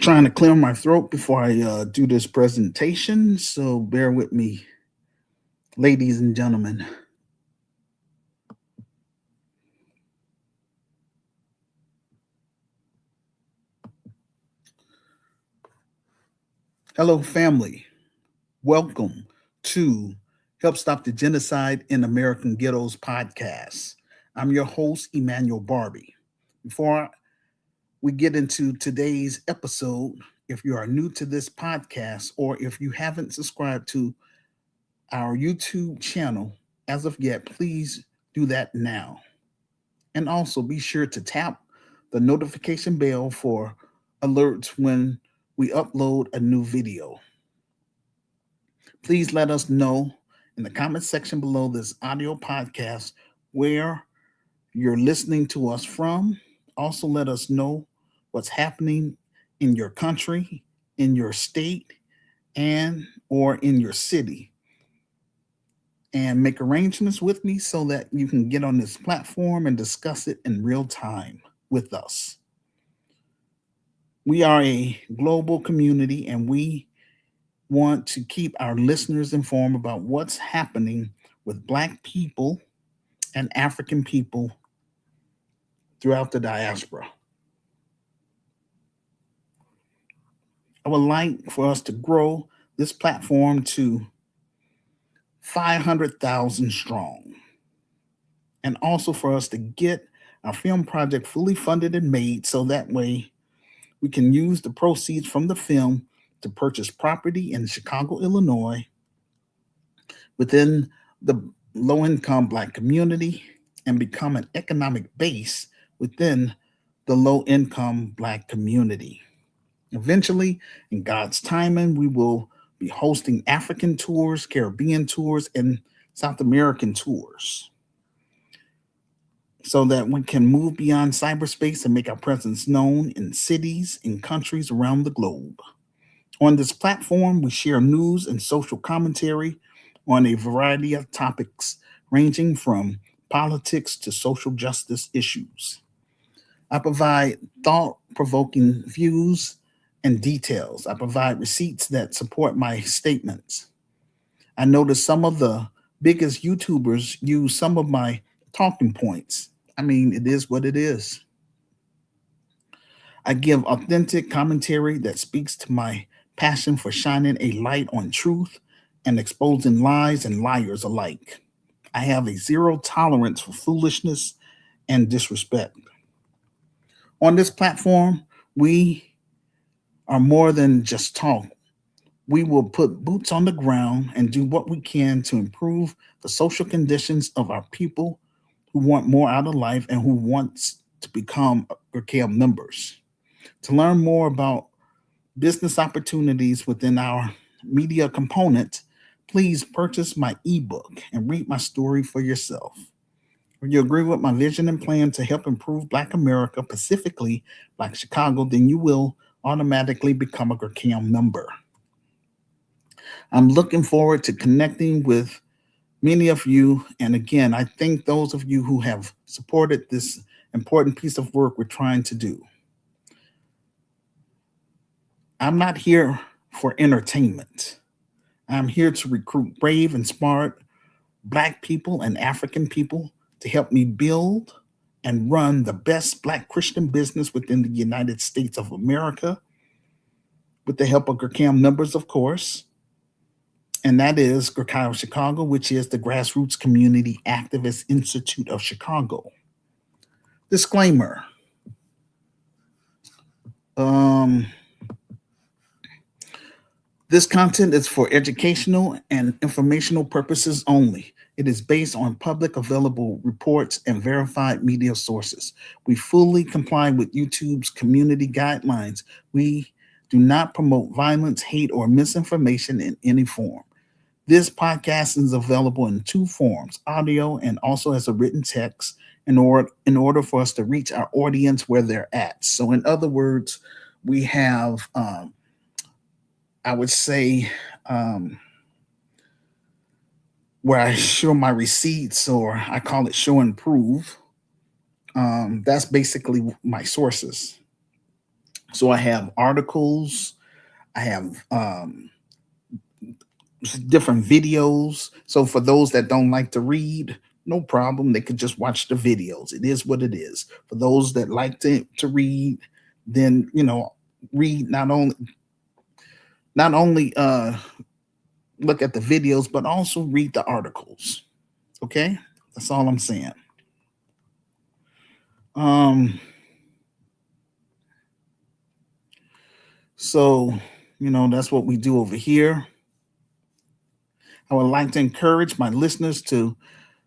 Trying to clear my throat before I do this presentation, so bear with me, ladies and gentlemen. Hello, family. Welcome to Help Stop the Genocide in American Ghettos podcast. I'm your host, Emmanuel Barbie. Before we get into today's episode, if you are new to this podcast or if you haven't subscribed to our YouTube channel as of yet, please do that now. And also be sure to tap the notification bell for alerts when we upload a new video. Please let us know in the comment section below this audio podcast where you're listening to us from. Also, let us know what's happening in your country, in your state, and or in your city. And make arrangements with me so that you can get on this platform and discuss it in real time with us. We are a global community and we want to keep our listeners informed about what's happening with Black people and African people throughout the diaspora. I would like for us to grow this platform to 500,000 strong, and also for us to get our film project fully funded and made so that way we can use the proceeds from the film to purchase property in Chicago, Illinois, within the low income Black community and become an economic base within the low income Black community. Eventually, in God's timing, we will be hosting African tours, Caribbean tours, and South American tours so that we can move beyond cyberspace and make our presence known in cities and countries around the globe. On this platform, we share news and social commentary on a variety of topics ranging from politics to social justice issues. I provide thought provoking views and details. I provide receipts that support my statements. I notice some of the biggest YouTubers use some of my talking points. I mean, it is what it is. I give authentic commentary that speaks to my passion for shining a light on truth and exposing lies and liars alike. I have a zero tolerance for foolishness and disrespect. On this platform, we are more than just talk. We will put boots on the ground and do what we can to improve the social conditions of our people who want more out of life and who wants to become GRCAL members. To learn more about business opportunities within our media component, please purchase my ebook and read my story for yourself. If you agree with my vision and plan to help improve Black America, specifically Black Chicago, then you will automatically become a GRCAM member. I'm looking forward to connecting with many of you. And again, I thank those of you who have supported this important piece of work we're trying to do. I'm not here for entertainment. I'm here to recruit brave and smart Black people and African people to help me build and run the best Black Christian business within the United States of America, with the help of GRCAM members, of course. And that is GRCAL Chicago, which is the Grassroots Community Activist Institute of Chicago. Disclaimer. Um, This content is for educational and informational purposes only. It is based on public available reports and verified media sources. We fully comply with YouTube's community guidelines. We do not promote violence, hate, or misinformation in any form. This podcast is available in two forms, audio and also as a written text, in order for us to reach our audience where they're at. So in other words, we have I would say um, where I show my receipts, or I call it show and prove, That's basically my sources. So I have articles, I have different videos. So for those that don't like to read, no problem. They could just watch the videos. It is what it is. For those that like to read, then read not only look at the videos, but also read the articles. Okay? That's all I'm saying. Um so that's what we do over here. I would like to encourage my listeners to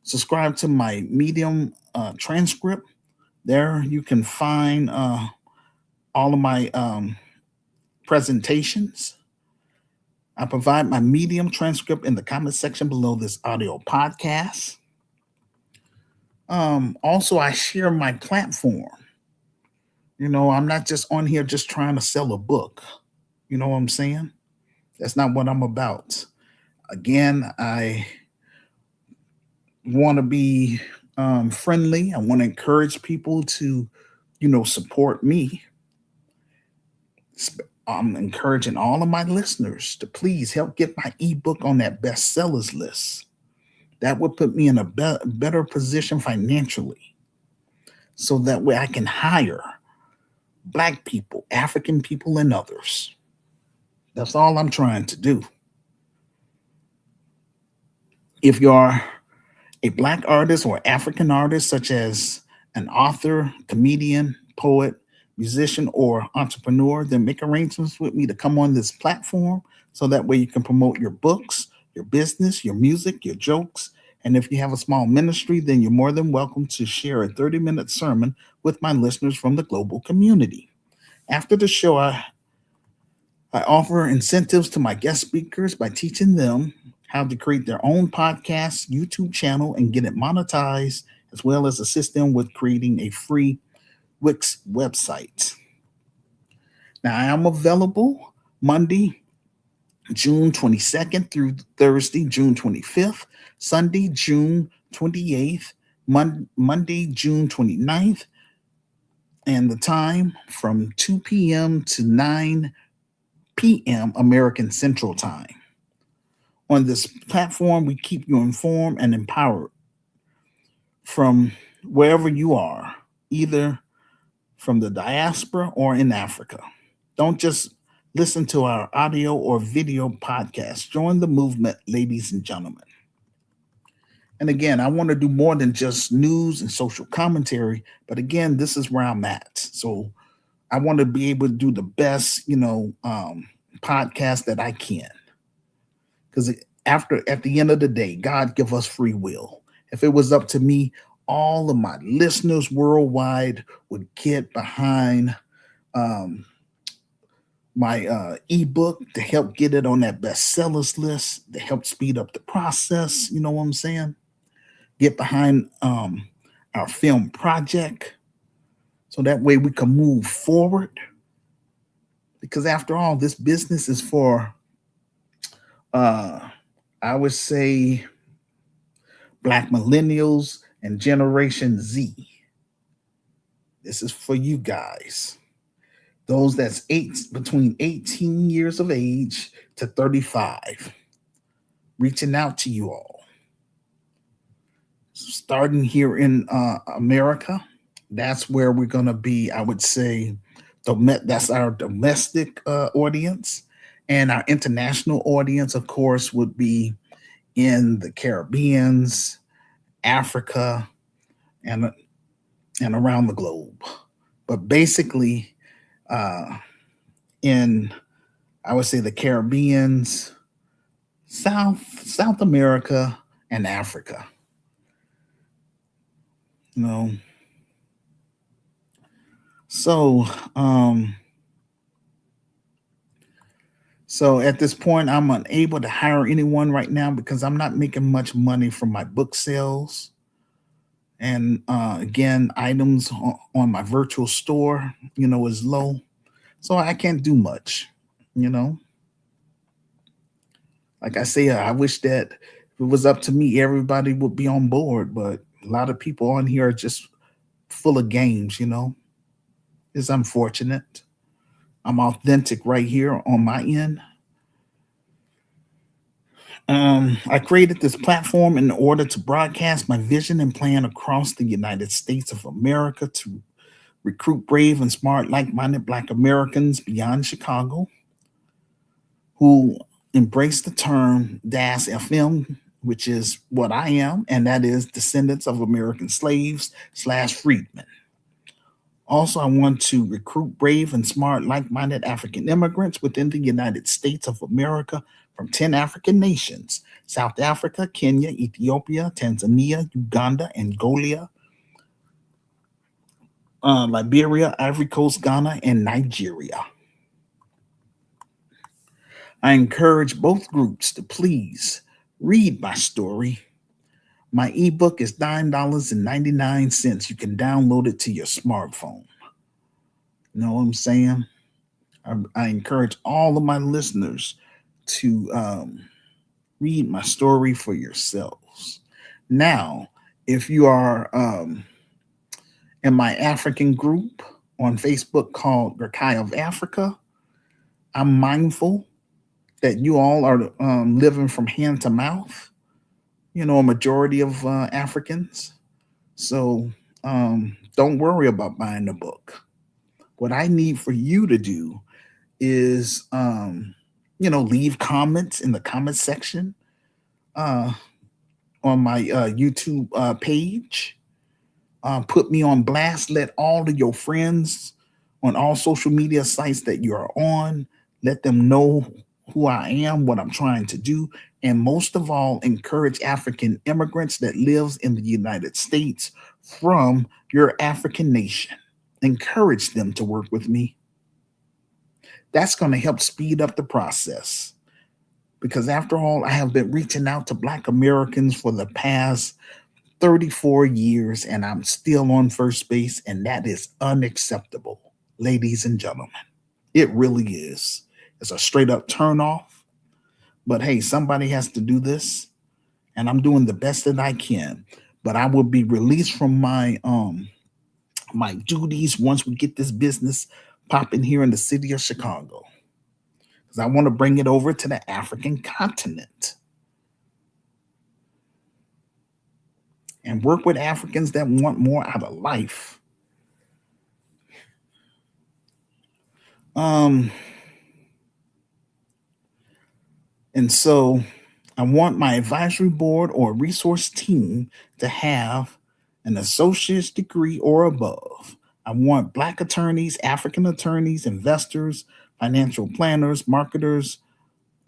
subscribe to my Medium transcript. There you can find all of my presentations. I provide my Medium transcript in the comment section below this audio podcast. Also, I share my platform. I'm not just on here just trying to sell a book. You know what I'm saying? That's not what I'm about. Again, I want to be friendly. I want to encourage people to, support me. I'm encouraging all of my listeners to please help get my ebook on that bestsellers list. That would put me in a better position financially. So that way I can hire Black people, African people, and others. That's all I'm trying to do. If you're a Black artist or African artist, such as an author, comedian, poet, musician, or entrepreneur, then make arrangements with me to come on this platform so that way you can promote your books, your business, your music, your jokes. And if you have a small ministry, then you're more than welcome to share a 30-minute sermon with my listeners from the global community. After the show, I offer incentives to my guest speakers by teaching them how to create their own podcast, YouTube channel, and get it monetized, as well as assist them with creating a free Wix website. Now, I am available Monday, June 22nd through Thursday, June 25th, Sunday, June 28th, Monday, June 29th, and the time from 2 p.m. to 9 p.m. American Central Time. On this platform, we keep you informed and empowered from wherever you are, either from the diaspora or in Africa. Don't just listen to our audio or video podcast. Join the movement, ladies and gentlemen. And again, I want to do more than just news and social commentary, but again, this is where I'm at. So I want to be able to do the best, podcast that I can. Because at the end of the day, God give us free will. If it was up to me, all of my listeners worldwide would get behind um, my ebook to help get it on that bestsellers list, to help speed up the process. You know what I'm saying? Get behind our film project so that way we can move forward. Because after all, this business is for, I would say, Black millennials and Generation Z. This is for you guys. Those that's between 18 years of age to 35. Reaching out to you all. Starting here in America, that's where we're going to be, I would say, that's our domestic audience. And our international audience, of course, would be in the Caribbeans, Africa, and around the globe. But basically, in, I would say, the Caribbeans, South America, and Africa. So so at this point, I'm unable to hire anyone right now because I'm not making much money from my book sales. And again, items on my virtual store, is low. So I can't do much, you know. Like I say, I wish that if it was up to me, everybody would be on board. But a lot of people on here are just full of games, you know. It's unfortunate. I'm authentic right here on my end. I created this platform in order to broadcast my vision and plan across the United States of America to recruit brave and smart, like minded Black Americans beyond Chicago who embrace the term DAS FM, which is what I am, and that is descendants of American slaves slash freedmen. Also, I want to recruit brave and smart, like minded African immigrants within the United States of America from 10 African nations: South Africa, Kenya, Ethiopia, Tanzania, Uganda, Angola, Liberia, Ivory Coast, Ghana, and Nigeria. I encourage both groups to please read my story. My ebook is $9.99. You can download it to your smartphone. You know what I'm saying? I encourage all of my listeners to read my story for yourselves. Now, if you are in my African group on Facebook called Rakai of Africa, I'm mindful that you all are living from hand to mouth, you know, a majority of Africans. So don't worry about buying the book. What I need for you to do is, leave comments in the comment section uh, on my YouTube page. Put me on blast. Let all of your friends on all social media sites that you are on, let them know who I am, what I'm trying to do, and most of all, encourage African immigrants that lives in the United States from your African nation. Encourage them to work with me. That's going to help speed up the process. Because after all, I have been reaching out to Black Americans for the past 34 years, and I'm still on first base, and that is unacceptable, ladies and gentlemen. It really is. It's a straight up turn off. But hey, somebody has to do this, and I'm doing the best that I can. But I will be released from my duties once we get this business popping here in the city of Chicago. Because I want to bring it over to the African continent and work with Africans that want more out of life. And so I want my advisory board or resource team to have an associate's degree or above. I want Black attorneys, African attorneys, investors, financial planners, marketers,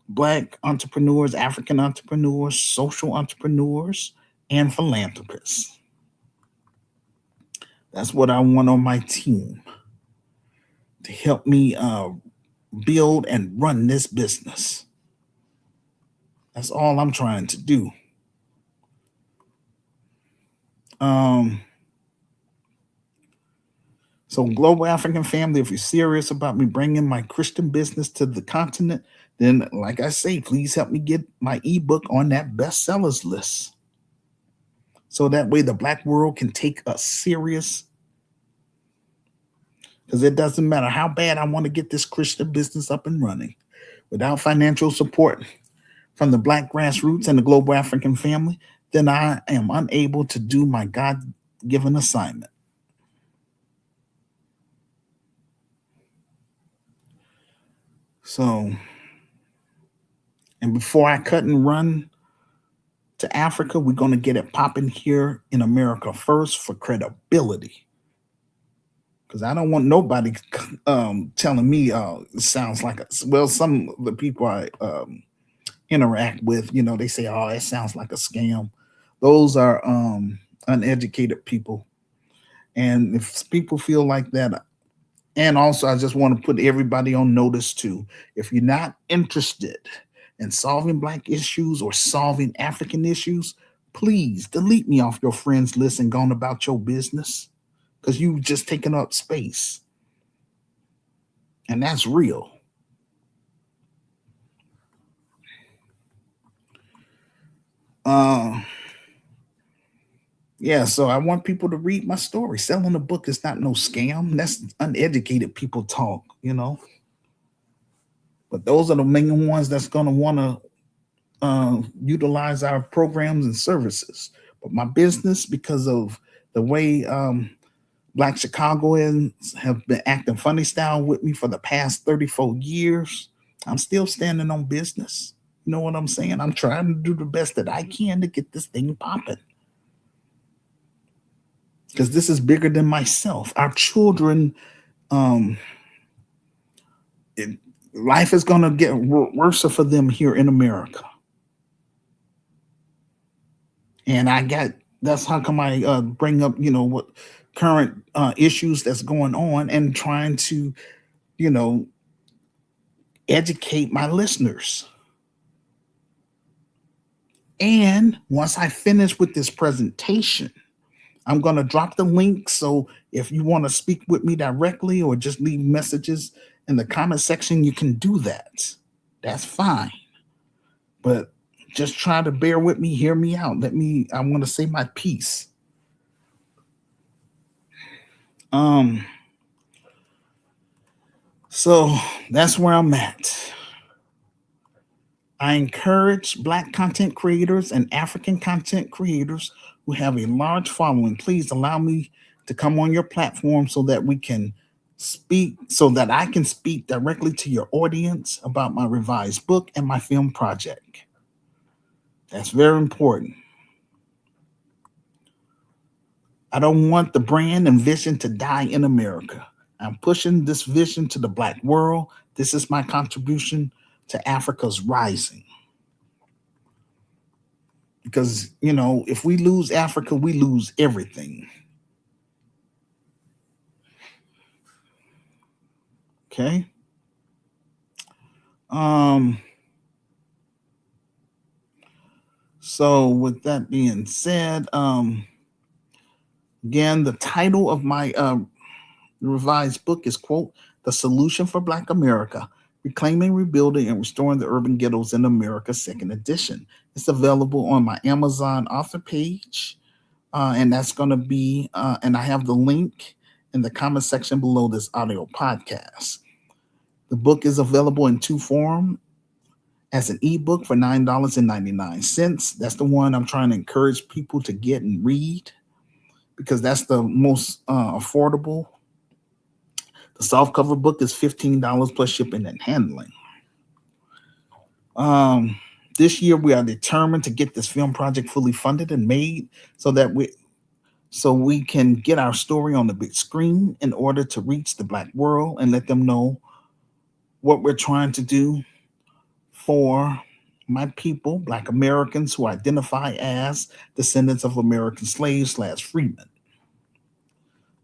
Black entrepreneurs, African entrepreneurs, social entrepreneurs, and philanthropists. That's what I want on my team to help me build and run this business. That's all I'm trying to do. So, Global African Family, if you're serious about me bringing my Christian business to the continent, then, like I say, please help me get my ebook on that bestsellers list. So that way the Black world can take us serious. Because it doesn't matter how bad I want to get this Christian business up and running. Without financial support from the Black grassroots and the Global African Family, then I am unable to do my God given assignment. So, and before I cut and run to Africa, we're going to get it popping here in America first for credibility. Because I don't want nobody telling me it sounds like some of the people I interact with, you know, they say, oh, it sounds like a scam. Those are uneducated people. And if people feel like that, and also I just want to put everybody on notice too. If you're not interested in solving Black issues or solving African issues, please delete me off your friends list and gone about your business, because you've just taken up space. And that's real. Uh, Yeah, so I want people to read my story. Selling a book is not no scam. That's uneducated people talk. But those are the main ones that's going to want to utilize our programs and services. But my business, because of the way Black Chicagoans have been acting funny style with me for the past 34 years, I'm still standing on business. You know what I'm saying? I'm trying to do the best that I can to get this thing popping. Because this is bigger than myself. Our children, um, it, life is going to get worse for them here in America. And that's how come I bring up, what current issues that's going on and trying to, you know, educate my listeners. And once I finish with this presentation, I'm going to drop the link. So if you want to speak with me directly or just leave messages in the comment section, you can do that. That's fine. But just try to bear with me, hear me out. I want to say my piece. Um, so that's where I'm at. I encourage Black content creators and African content creators who have a large following. Please allow me to come on your platform so that I can speak directly to your audience about my revised book and my film project. That's very important. I don't want the brand and vision to die in America. I'm pushing this vision to the Black world. This is my contribution to Africa's rising. Because, if we lose Africa, we lose everything. Okay. Um, so with that being said, again, the title of my revised book is, quote, The Solution for Black America, Reclaiming, Rebuilding, and Restoring the Urban Ghettos in America, second edition. It's available on my Amazon author page. And that's going to be, and I have the link in the comment section below this audio podcast. The book is available in two forms as an ebook for $9.99. That's the one I'm trying to encourage people to get and read because that's the most affordable. The softcover book is $15 plus shipping and handling. This year we are determined to get this film project fully funded and made so we can get our story on the big screen in order to reach the Black world and let them know what we're trying to do for my people, Black Americans who identify as descendants of American slaves / freedmen.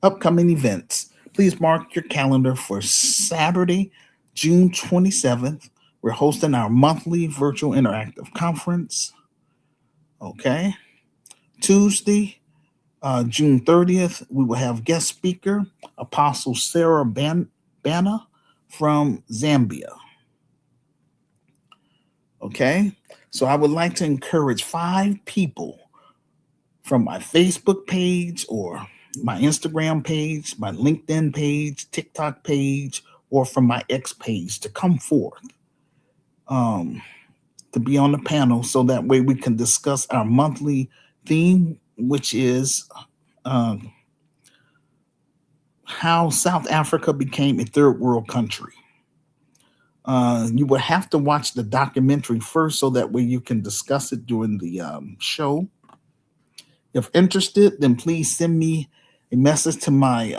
Upcoming events. Please mark your calendar for Saturday, June 27th. We're hosting our monthly virtual interactive conference. Okay. Tuesday, June 30th, we will have guest speaker, Apostle Sarah Bana from Zambia. Okay. So I would like to encourage 5 people from my Facebook page or my Instagram page, my LinkedIn page, TikTok page, or from my X page to come forth to be on the panel so that way we can discuss our monthly theme, which is how South Africa became a third world country. You will have to watch the documentary first so that way you can discuss it during the show. If interested, then please send me a message to my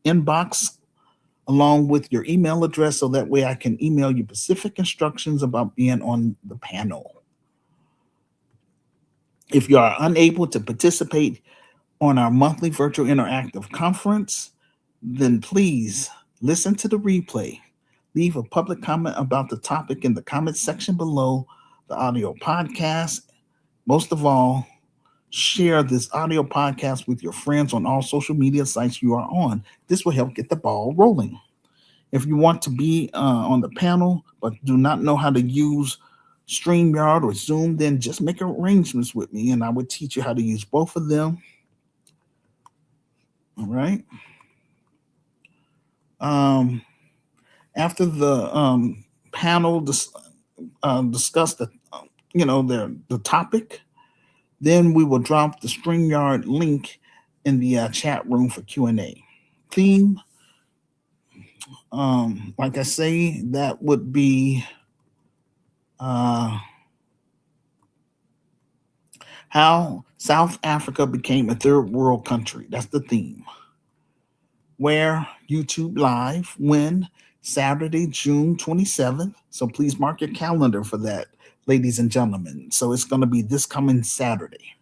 inbox along with your email address so that way I can email you specific instructions about being on the panel. If you are unable to participate on our monthly virtual interactive conference, then please listen to the replay. Leave a public comment about the topic in the comment section below the audio podcast. Most of all, share this audio podcast with your friends on all social media sites you are on. This will help get the ball rolling. If you want to be on the panel but do not know how to use StreamYard or Zoom, then just make arrangements with me and I would teach you how to use both of them. All right. Um, After the panel discussed the topic, then we will drop the StreamYard link in the chat room for Q&A. Theme, like I say, that would be uh, how South Africa became a third world country. That's the theme. Where YouTube Live when Saturday, June 27th. So please mark your calendar for that, ladies and gentlemen. So it's going to be this coming Saturday.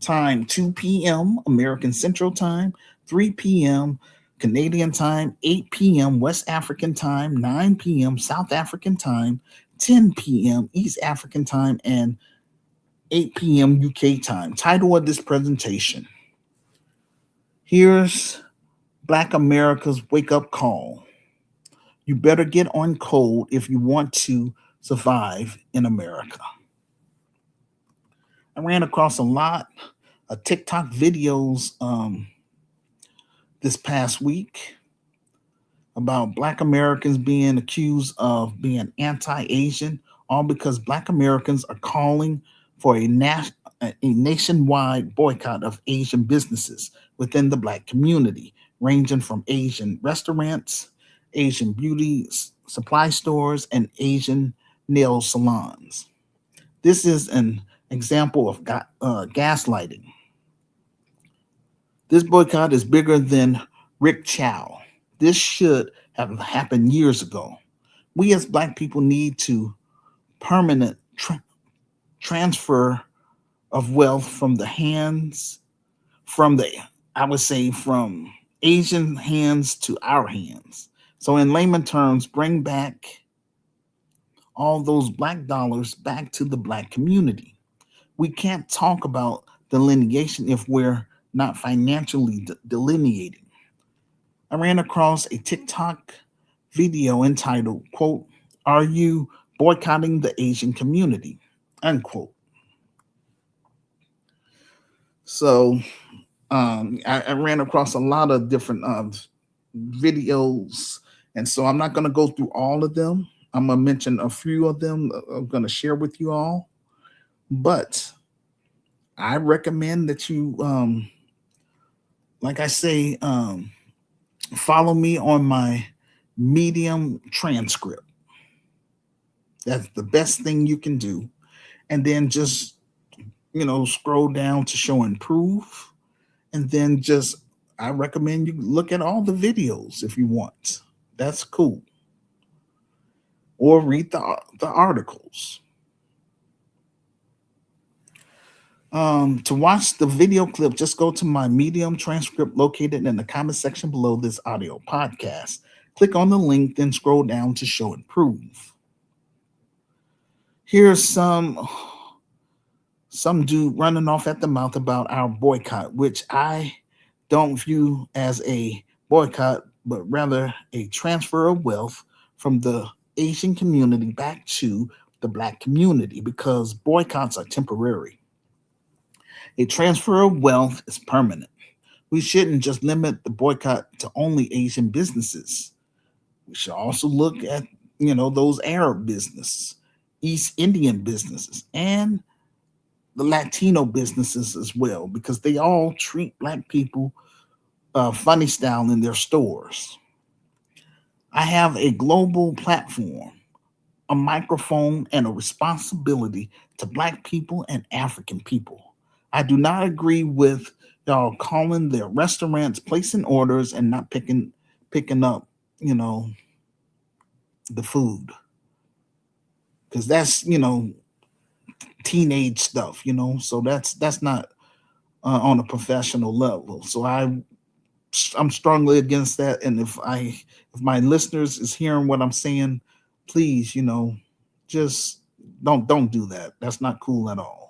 Time 2 p.m. American Central Time, 3 p.m. Canadian Time, 8 p.m. West African Time, 9 p.m. South African Time, 10 p.m. East African Time, and 8 p.m. UK Time. Title of this presentation: Here's Black America's Wake Up Call. You better get on code if you want to survive in America. I ran across a lot of TikTok videos this past week about Black Americans being accused of being anti-Asian, all because Black Americans are calling for a nationwide boycott of Asian businesses within the Black community, ranging from Asian restaurants, Asian beauty supply stores, and Asian nail salons. This is an example of gaslighting. This boycott is bigger than Rick Chow. This should have happened years ago. We as Black people need to permanent transfer of wealth from the hands, from the, I would say, from Asian hands to our hands. So, in layman terms, bring back all those Black dollars back to the Black community. We can't talk about delineation if we're not financially delineating. I ran across a TikTok video entitled, quote, "Are you boycotting the Asian community?" Unquote. So I ran across a lot of different videos, and so I'm not going to go through all of them. I'm going to mention a few of them I'm going to share with you all. But I recommend that you, like I say, follow me on my Medium transcript. That's the best thing you can do. And then just, scroll down to show and prove. And then just, I recommend you look at all the videos if you want. That's cool. Or read the articles. To watch the video clip, just go to my Medium transcript located in the comment section below this audio podcast. Click on the link, then scroll down to show and prove. Here's some dude running off at the mouth about our boycott, which I don't view as a boycott, but rather a transfer of wealth from the Asian community back to the Black community, because boycotts are temporary. A transfer of wealth is permanent. We shouldn't just limit the boycott to only Asian businesses. We should also look at, those Arab businesses, East Indian businesses, and the Latino businesses as well, because they all treat Black people funny style in their stores. I have a global platform, a microphone, and a responsibility to Black people and African people. I do not agree with y'all calling their restaurants, placing orders, and not picking up, the food, because that's teenage stuff, so that's not on a professional level. So I'm strongly against that. And if my listeners is hearing what I'm saying, please, just don't do that. That's not cool at all.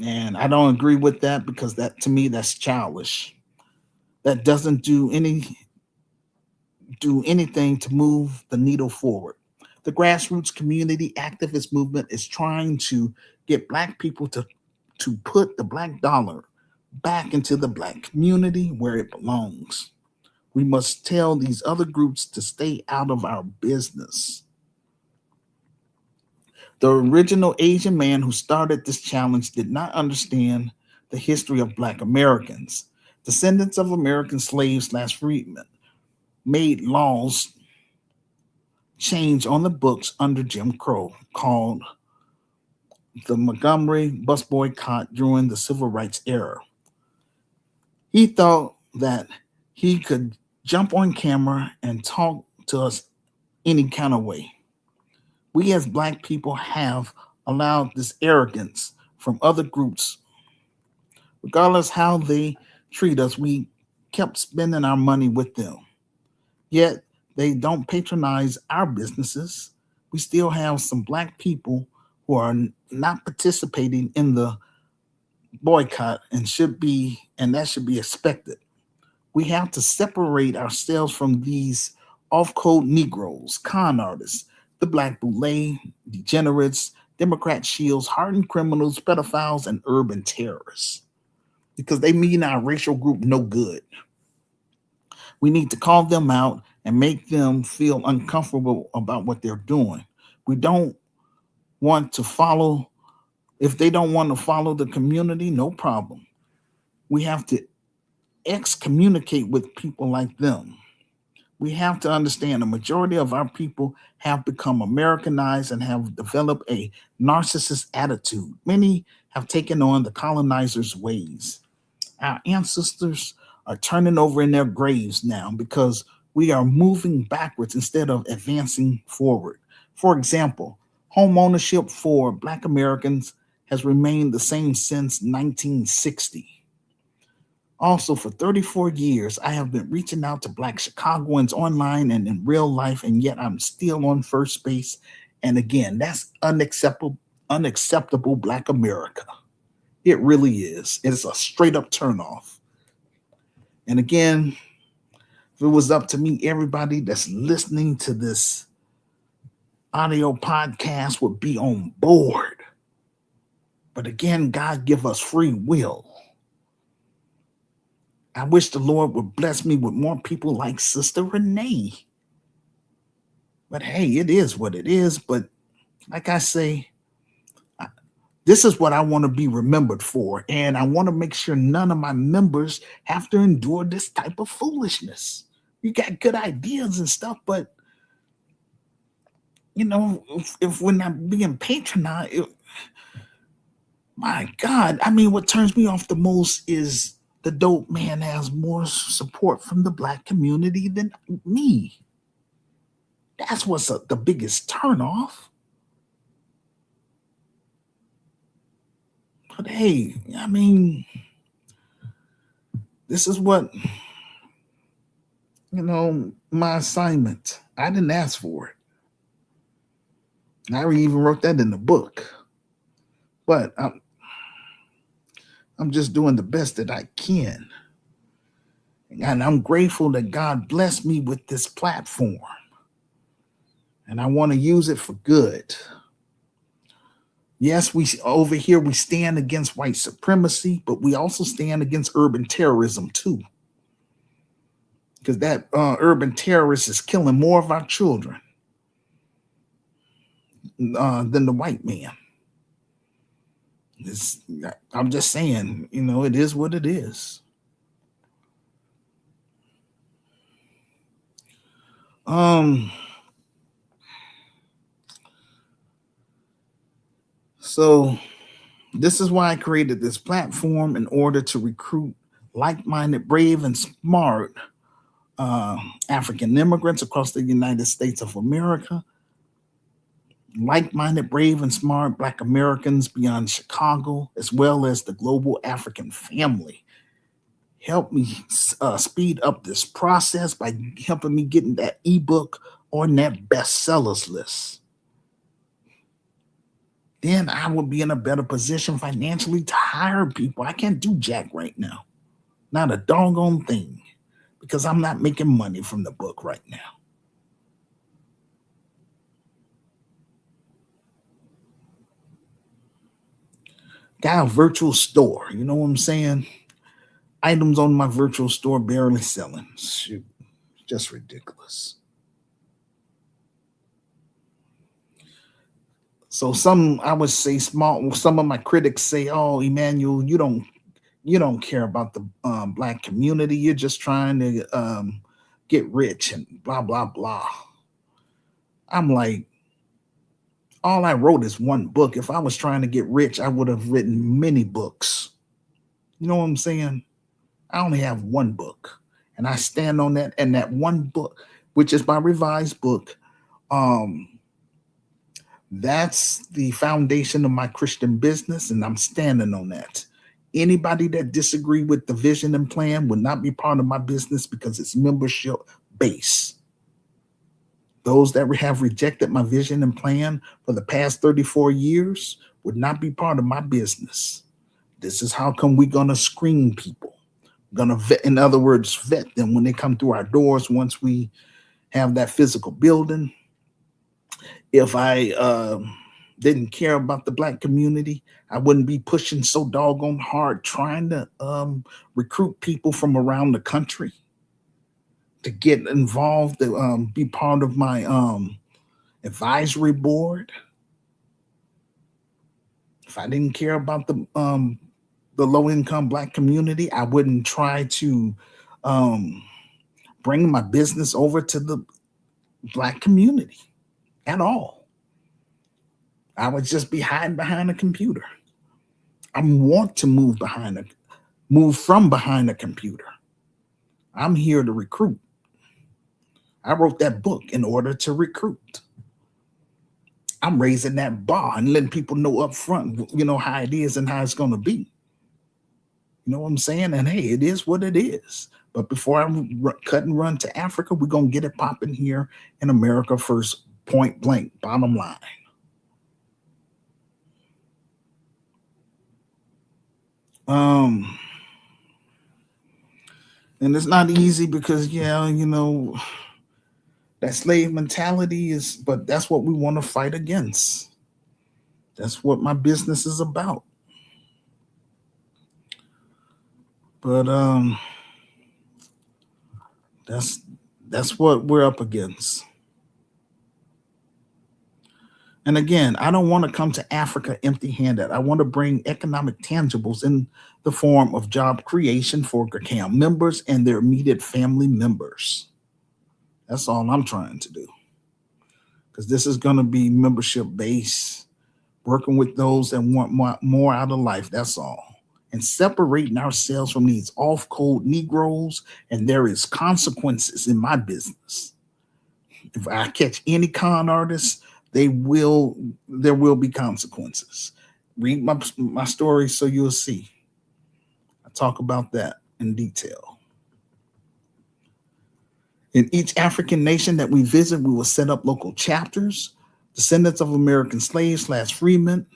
And I don't agree with that, because that, to me, that's childish. That doesn't do anything to move the needle forward. The grassroots community activist movement is trying to get Black people to put the Black dollar back into the black community where it belongs. We must tell these other groups to stay out of our business. The original Asian man who started this challenge did not understand the history of Black Americans. Descendants of American slaves slash freedmen made laws change on the books under Jim Crow called the Montgomery bus boycott during the civil rights era. He thought that he could jump on camera and talk to us any kind of way. We as Black people have allowed this arrogance from other groups, regardless how they treat us. We kept spending our money with them. Yet they don't patronize our businesses. We still have some Black people who are not participating in the boycott and that should be expected. We have to separate ourselves from these off-code Negroes, con artists, the Black Boule, degenerates, Democrat shields, hardened criminals, pedophiles, and urban terrorists, because they mean our racial group no good. We need to call them out and make them feel uncomfortable about what they're doing. We don't want to follow, if they don't want to follow the community, no problem. We have to excommunicate with people like them. We have to understand the majority of our people have become Americanized and have developed a narcissist attitude. Many have taken on the colonizers' ways. Our ancestors are turning over in their graves now because we are moving backwards instead of advancing forward. For example, home ownership for Black Americans has remained the same since 1960. Also, for 34 years, I have been reaching out to Black Chicagoans online and in real life, and yet I'm still on first base. And again, that's unacceptable Black America. It really is. It's a straight up turnoff. And again, if it was up to me, everybody that's listening to this audio podcast would be on board. But again, God give us free will. I wish the Lord would bless me with more people like Sister Renee. But hey, it is what it is. But like I say, this is what I want to be remembered for. And I want to make sure none of my members have to endure this type of foolishness. You got good ideas and stuff, but if we're not being patronized, my God, I mean, what turns me off the most is the dope man has more support from the Black community than me. That's what's the biggest turnoff. But hey, I mean, this is what, my assignment. I didn't ask for it. I even wrote that in the book. But I'm just doing the best that I can. And I'm grateful that God blessed me with this platform. And I want to use it for good. Yes, we over here we stand against white supremacy, but we also stand against urban terrorism too. Because that urban terrorist is killing more of our children than the white man. I'm just saying, it is what it is. So this is why I created this platform, in order to recruit like-minded, brave, and smart African immigrants across the United States of America, like-minded, brave, and smart Black Americans beyond Chicago, as well as the global African family. Help me speed up this process by helping me getting that ebook on that bestsellers list. Then I will be in a better position financially to hire people. I can't do jack right now. Not a doggone thing, because I'm not making money from the book right now. Got a virtual store, you know what I'm saying? Items on my virtual store barely selling. Shoot, just ridiculous. So some, I would say, small. Some of my critics say, "Oh, Emmanuel, you don't care about the black community. You're just trying to get rich and blah blah blah." I'm like, all I wrote is one book. If I was trying to get rich, I would have written many books. You know what I'm saying? I only have one book, and I stand on that. And that one book, which is my revised book, um, that's the foundation of my Christian business, and I'm standing on that. Anybody that disagree with the vision and plan would not be part of my business because it's membership base. Those that have rejected my vision and plan for the past 34 years would not be part of my business. This is how come we're gonna screen people. Gonna vet, in other words, vet them when they come through our doors once we have that physical building. If I didn't care about the black community, I wouldn't be pushing so doggone hard trying to recruit people from around the country to get involved, to be part of my advisory board. If I didn't care about the low income black community, I wouldn't try to um, bring my business over to the black community at all. I would just be hiding behind a computer. I want to move from behind a computer. I'm here to recruit. I wrote that book in order to recruit. I'm raising that bar and letting people know up front, how it is and how it's going to be. You know what I'm saying? And hey, it is what it is. But before I cut and run to Africa, we're going to get it popping here in America first, point blank, bottom line. And it's not easy because, that slave mentality is, but that's what we want to fight against. That's what my business is about. But that's what we're up against. And again, I don't want to come to Africa empty-handed. I want to bring economic tangibles in the form of job creation for GCAM members and their immediate family members. That's all I'm trying to do. Because this is going to be membership based, working with those that want more out of life. That's all. And separating ourselves from these off-code Negroes, and there is consequences in my business. If I catch any con artists, there will be consequences. Read my story so you'll see. I talk about that in detail. In each African nation that we visit, we will set up local chapters. Descendants of American slaves / freemen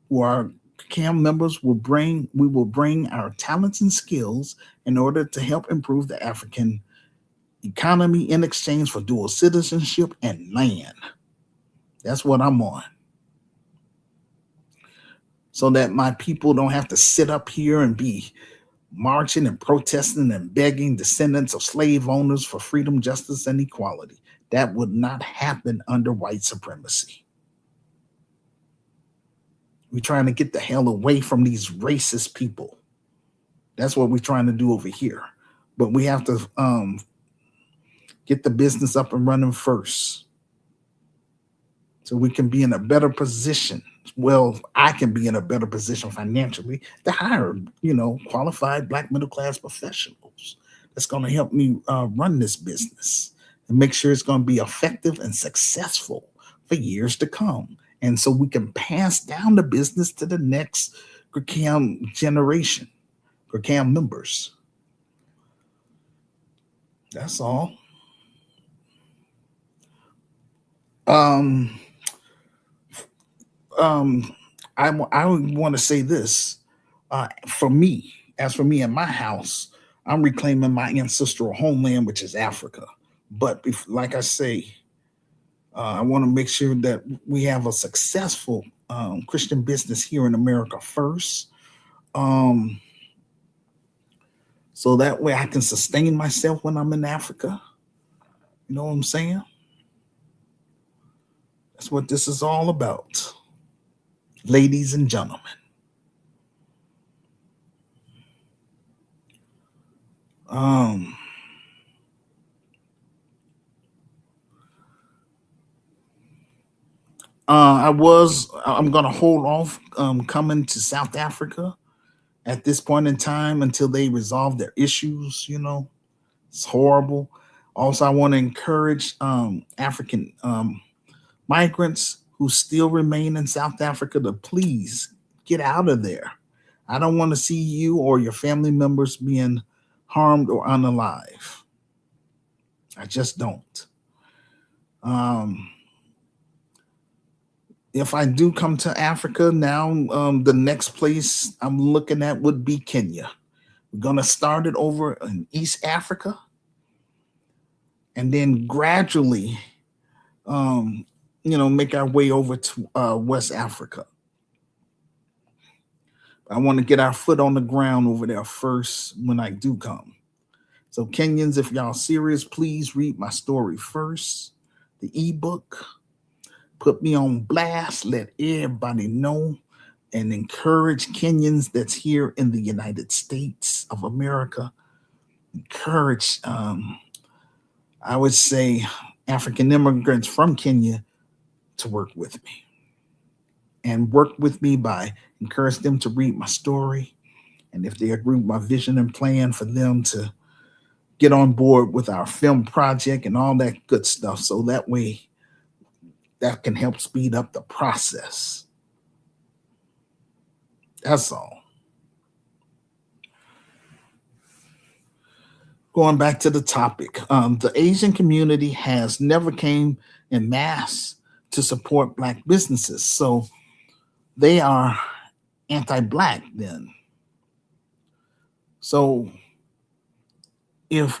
who are CAM members we will bring our talents and skills in order to help improve the African economy in exchange for dual citizenship and land. That's what I'm on. So that my people don't have to sit up here and be marching and protesting and begging descendants of slave owners for freedom, justice, and equality. That would not happen under white supremacy. We're trying to get the hell away from these racist people. That's what we're trying to do over here. But we have to get the business up and running first, so we can be in a better position. Well, I can be in a better position financially to hire, qualified black middle class professionals that's going to help me run this business and make sure it's going to be effective and successful for years to come. And so we can pass down the business to the next GCAM generation, GCAM members. That's all. I want to say this. For me, as for me and my house, I'm reclaiming my ancestral homeland, which is Africa. But like I say, I want to make sure that we have a successful Christian business here in America first. so that way I can sustain myself when I'm in Africa. You know what I'm saying? That's what this is all about, ladies and gentlemen. Um, I'm gonna hold off coming to South Africa at this point in time until they resolve their issues. It's horrible. Also, I want to encourage African migrants who still remain in South Africa to please get out of there. I don't want to see you or your family members being harmed or unalive. I just don't. Um, if I do come to Africa now, the next place I'm looking at would be Kenya. We're going to start it over in East Africa and then gradually, um, make our way over to West Africa. I want to get our foot on the ground over there first when I do come. So, Kenyans, if y'all serious, please read my story first. The ebook. Put me on blast. Let everybody know and encourage Kenyans that's here in the United States of America. Encourage, I would say, African immigrants from Kenya to work with me and work with me by encourage them to read my story. And if they agree with my vision and plan for them to get on board with our film project and all that good stuff. So that way that can help speed up the process. That's all. Going back to the topic, the Asian community has never came in mass to support Black businesses. So they are anti-Black then. So if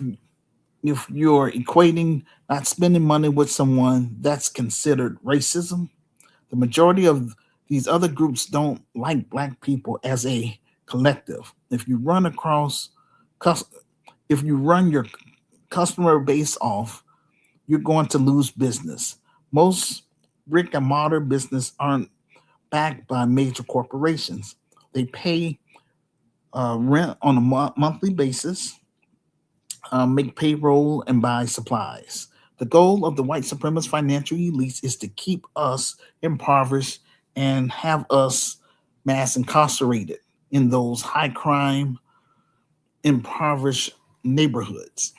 you're equating not spending money with someone, that's considered racism. The majority of these other groups don't like Black people as a collective. Cus- if you run your customer base off, you're going to lose business. Most brick and mortar business aren't backed by major corporations. They pay rent on a monthly basis, make payroll, and buy supplies. The goal of the white supremacist financial elites is to keep us impoverished and have us mass incarcerated in those high crime, impoverished neighborhoods.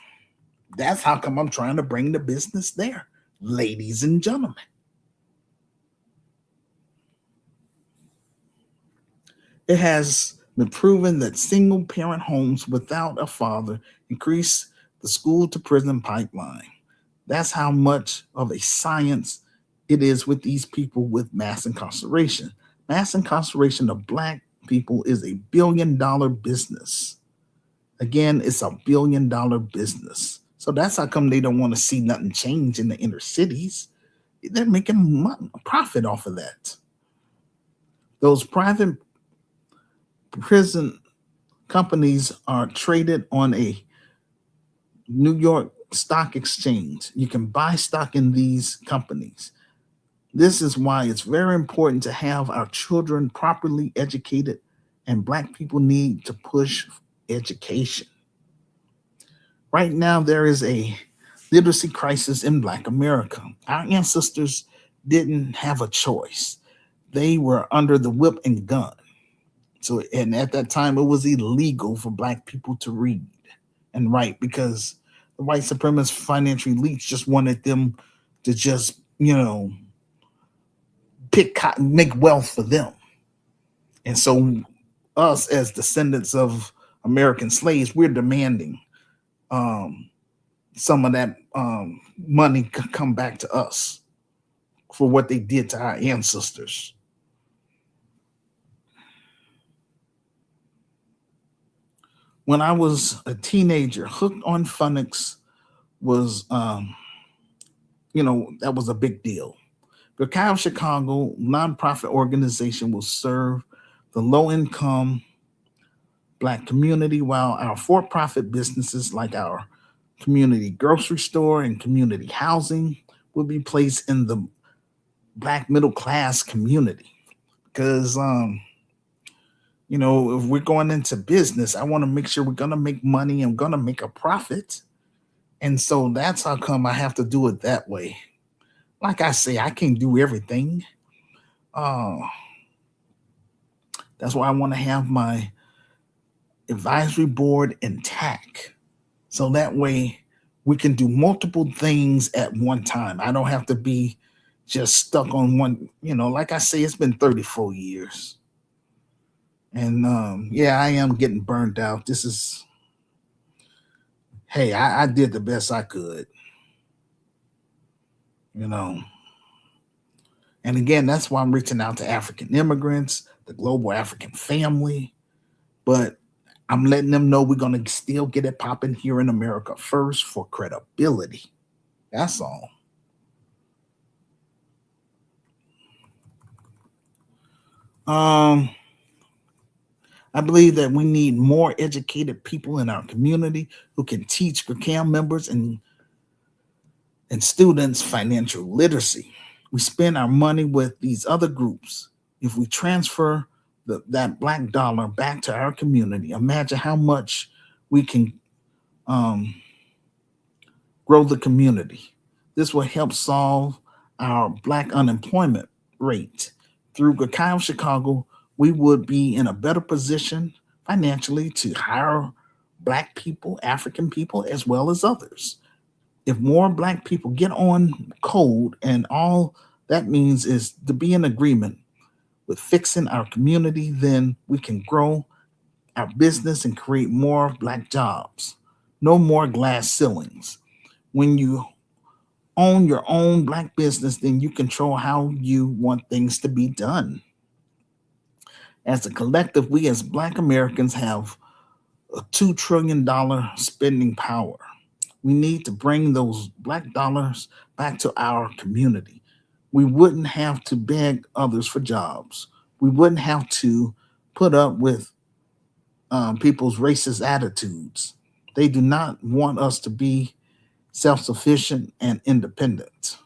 That's how come I'm trying to bring the business there, ladies and gentlemen. It has been proven that single parent homes without a father increase the school to prison pipeline. That's how much of a science it is with these people with mass incarceration. Mass incarceration of Black people is a $1 billion business. Again, it's a $1 billion business. So that's how come they don't want to see nothing change in the inner cities. They're making money, profit off of that. Those private prison companies are traded on a New York stock exchange. You can buy stock in these companies. This is why it's very important to have our children properly educated, and Black people need to push education. Right now, there is a literacy crisis in Black America. Our ancestors didn't have a choice, they were under the whip and gun. So, and at that time, it was illegal for Black people to read and write because the white supremacist financial elites just wanted them to just, pick cotton, make wealth for them. And so, us as descendants of American slaves, we're demanding um, some of that money could come back to us for what they did to our ancestors. When I was a teenager, Hooked on Phonics was, that was a big deal. The Cal Chicago nonprofit organization will serve the low income Black community, while our for profit businesses like our community grocery store and community housing will be placed in the Black middle class community. Because, if we're going into business, I want to make sure we're going to make money and going to make a profit. And so that's how come I have to do it that way. Like I say, I can't do everything. Uh, that's why I want to have my advisory board intact. So that way we can do multiple things at one time. I don't have to be just stuck on one, like I say, it's been 34 years. And yeah, I am getting burned out. Hey, I did the best I could, you know. And again, that's why I'm reaching out to African immigrants, the global African family. But I'm letting them know we're going to still get it popping here in America first for credibility. That's all. Um, I believe that we need more educated people in our community who can teach CAM members and students financial literacy. We spend our money with these other groups. If we transfer that black dollar back to our community, imagine how much we can um, grow the community. This will help solve our black unemployment rate. Through Gakai of Chicago, we would be in a better position financially to hire black people, African people, as well as others. If more black people get on code, and all that means is to be in agreement with fixing our community, then we can grow our business and create more black jobs. No more glass ceilings. When you own your own black business, then you control how you want things to be done. As a collective, we as black Americans have a $2 trillion spending power. We need to bring those black dollars back to our community. We wouldn't have to beg others for jobs. We wouldn't have to put up with people's racist attitudes. They do not want us to be self sufficient and independent.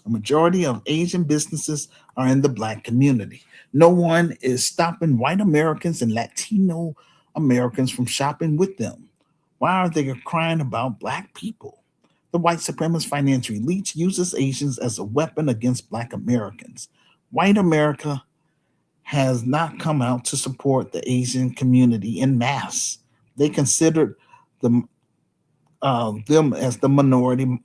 A majority of Asian businesses are in the black community. No one is stopping white Americans and Latino Americans from shopping with them. Why are they crying about black people? The white supremacist financial elite uses Asians as a weapon against black Americans. White America has not come out to support the Asian community in mass. They considered the them as the minority,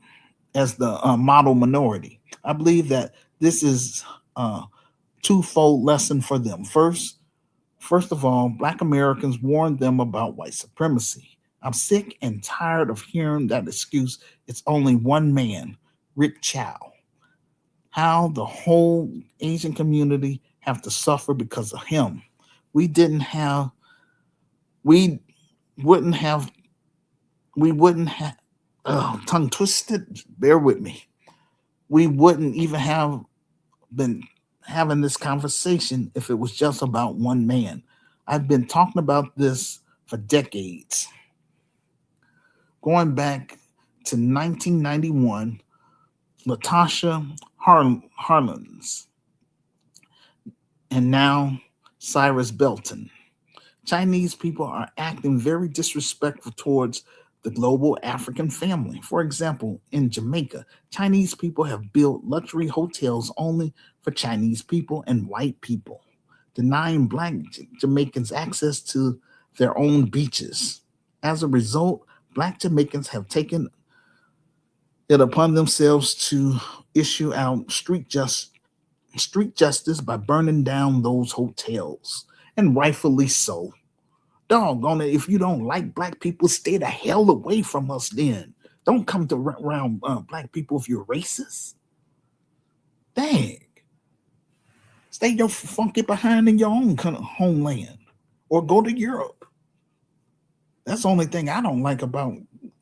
as the model minority. I believe that this is a twofold lesson for them. First of all, Black Americans warned them about white supremacy. I'm sick and tired of hearing that excuse. It's only one man, Rick Chow. How the whole Asian community have to suffer because of him. We didn't have, we wouldn't have, we wouldn't have, oh, tongue twisted. Bear with me. We wouldn't even have been having this conversation if it was just about one man. I've been talking about this for decades. Going back to 1991, Latasha Harlins, and now Cyrus Belton. Chinese people are acting very disrespectful towards the global African family. For example, in Jamaica, Chinese people have built luxury hotels only for Chinese people and white people, denying black Jamaicans access to their own beaches. As a result, black Jamaicans have taken it upon themselves to issue out street justice by burning down those hotels, and rightfully so. Doggone it, if you don't like black people, stay the hell away from us then. Don't come to around black people if you're racist. Dang. Stay your funky behind in your own homeland or go to Europe. That's the only thing I don't like about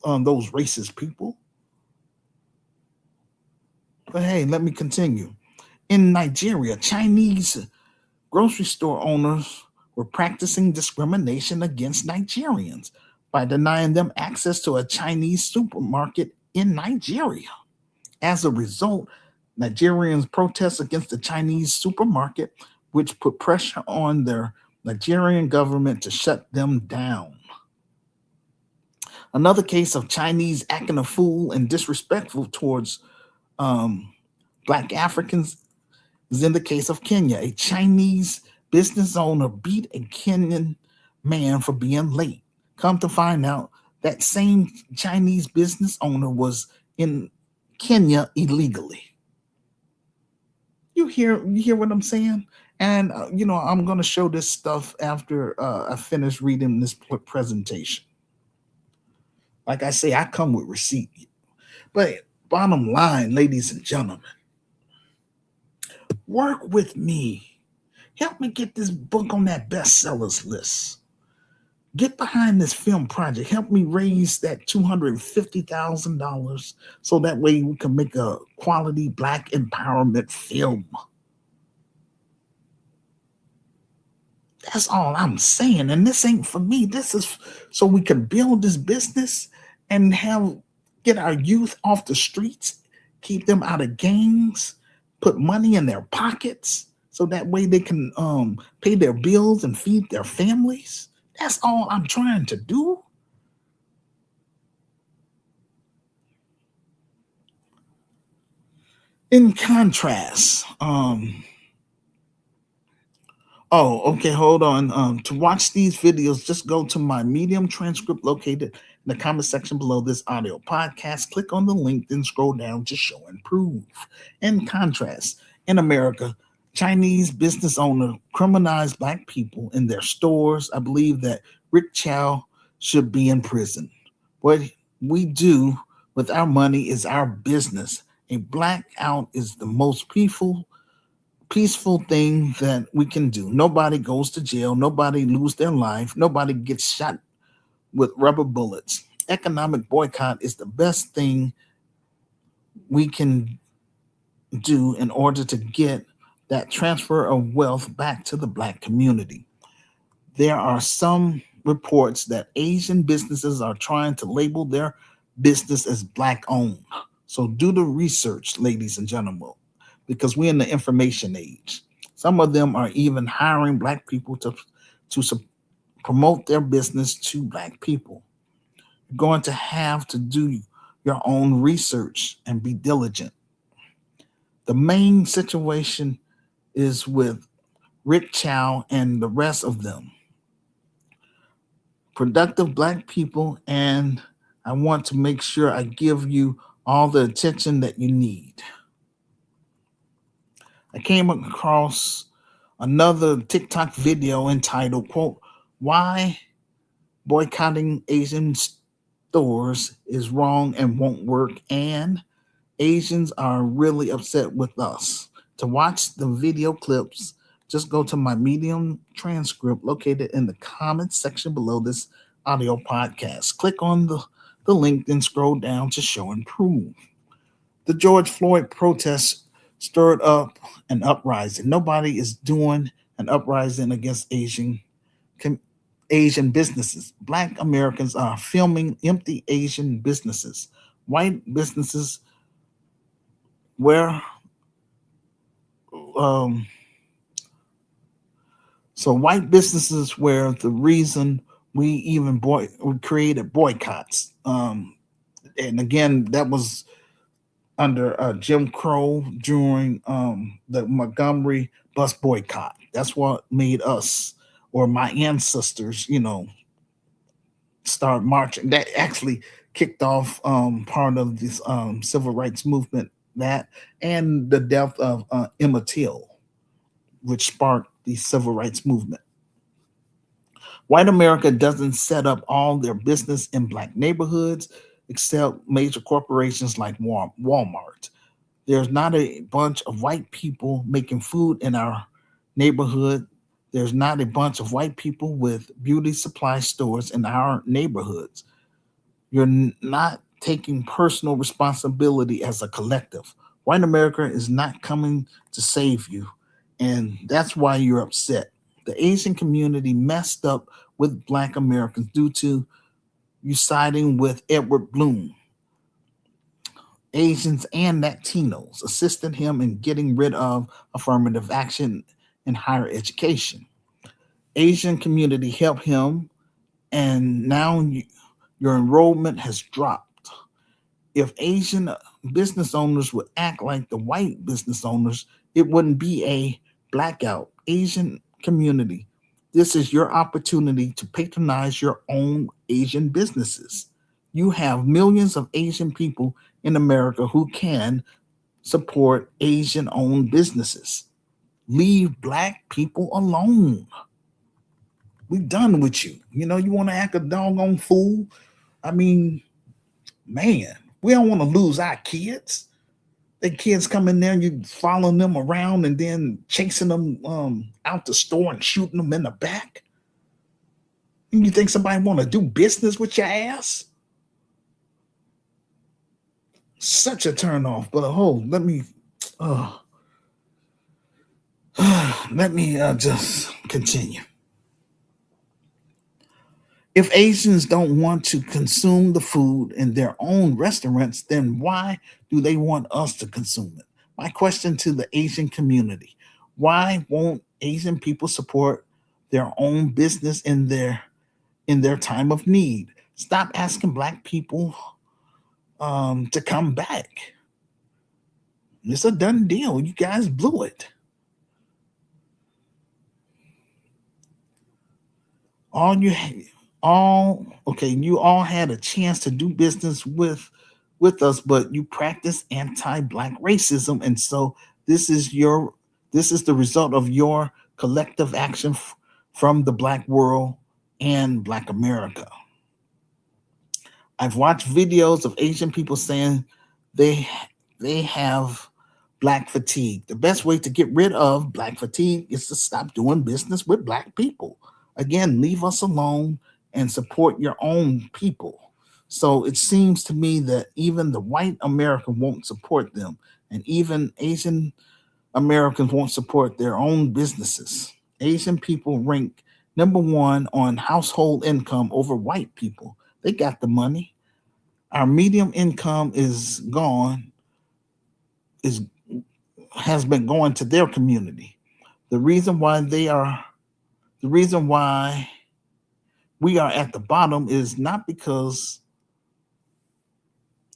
those racist people. But hey, let me continue. In Nigeria, Chinese grocery store owners were practicing discrimination against Nigerians by denying them access to a Chinese supermarket in Nigeria. As a result, Nigerians protest against the Chinese supermarket, which put pressure on their Nigerian government to shut them down. Another case of Chinese acting a fool and disrespectful towards um, Black Africans is in the case of Kenya. A Chinese business owner beat a Kenyan man for being late. Come to find out, that same Chinese business owner was in Kenya illegally. You hear what I'm saying? And I'm going to show this stuff after I finish reading this presentation. Like I say, I come with receipt. But bottom line, ladies and gentlemen, work with me. Help me get this book on that bestsellers list. Get behind this film project. Help me raise that $250,000 so that way we can make a quality Black empowerment film. That's all I'm saying. And this ain't for me. This is so we can build this business and get our youth off the streets, keep them out of gangs, put money in their pockets so that way they can pay their bills and feed their families. That's all I'm trying to do. In contrast, oh, okay, hold on. To watch these videos, just go to my Medium transcript located in the comment section below this audio podcast. Click on the link, then scroll down to show and prove. In contrast, in America, Chinese business owner criminalized Black people in their stores. I believe that Rick Chow should be in prison. What we do with our money is our business. A blackout is the most peaceful thing that we can do. Nobody goes to jail. Nobody lose their life. Nobody gets shot with rubber bullets. Economic boycott is the best thing we can do in order to get that transfer of wealth back to the Black community. There are some reports that Asian businesses are trying to label their business as Black owned. So do the research, ladies and gentlemen, because we're in the information age. Some of them are even hiring Black people to promote their business to Black people. You're going to have to do your own research and be diligent. The main situation is with Rick Chow and the rest of them. Productive Black people, and I want to make sure I give you all the attention that you need. I came across another TikTok video entitled, quote, "Why boycotting Asian stores is wrong and won't work, and Asians are really upset with us." To watch the video clips, just go to my Medium transcript located in the comments section below this audio podcast. Click on the link, then scroll down to show and prove. The George Floyd protests stirred up an uprising. Nobody is doing an uprising against Asian businesses. Black Americans are filming empty Asian businesses. White businesses where white businesses were the reason we created boycotts. And again, that was under Jim Crow during the Montgomery bus boycott. That's what made us, or my ancestors, start marching. That actually kicked off part of this civil rights movement, that and the death of Emmett Till, which sparked the civil rights movement. White America doesn't set up all their business in Black neighborhoods except major corporations like Walmart. There's not a bunch of white people making food in our neighborhood. There's not a bunch of white people with beauty supply stores in our neighborhoods. You're not taking personal responsibility as a collective. White America is not coming to save you, and that's why you're upset. The Asian community messed up with Black Americans due to you siding with Edward Bloom. Asians and Latinos assisted him in getting rid of affirmative action in higher education. Asian community helped him, and now your enrollment has dropped. If Asian business owners would act like the white business owners, it wouldn't be a blackout. Asian community, this is your opportunity to patronize your own Asian businesses. You have millions of Asian people in America who can support Asian owned businesses. Leave black people alone. We done with you. You want to act a doggone fool? I mean, man, we don't want to lose our kids. The kids come in there and you following them around and then chasing them out the store and shooting them in the back. And you think somebody want to do business with your ass? Such a turn off. But uh, let me just continue. If Asians don't want to consume the food in their own restaurants, then why do they want us to consume it? My question to the Asian community: why won't Asian people support their own business in their time of need? Stop asking black people to come back. It's a done deal. You guys blew it. All you all okay, you all had a chance to do business with us, but you practice anti-black racism, and so this is your this is the result of your collective action from the black world and black America. I've watched videos of Asian people saying they they have black fatigue. The best way to get rid of black fatigue is to stop doing business with black people. Again, leave us alone and support your own people. So it seems to me that even the white American won't support them, and even Asian Americans won't support their own businesses. Asian people rank number one on household income over white people. They got the money. Our medium income is gone, is has been going to their community. The reason why they are the reason why we are at the bottom is not because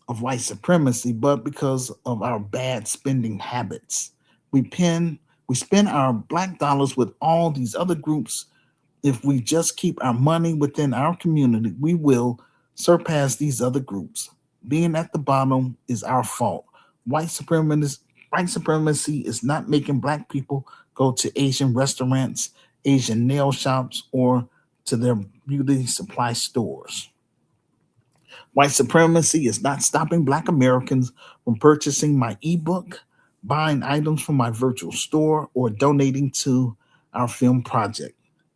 of white supremacy, but because of our bad spending habits. We pen we spend our black dollars with all these other groups. If we just keep our money within our community, we will surpass these other groups. Being at the bottom is our fault. White supremacy, white supremacy is not making black people go to Asian restaurants, Asian nail shops, or to their beauty supply stores. White supremacy is not stopping black Americans from purchasing my ebook, buying items from my virtual store, or donating to our film project.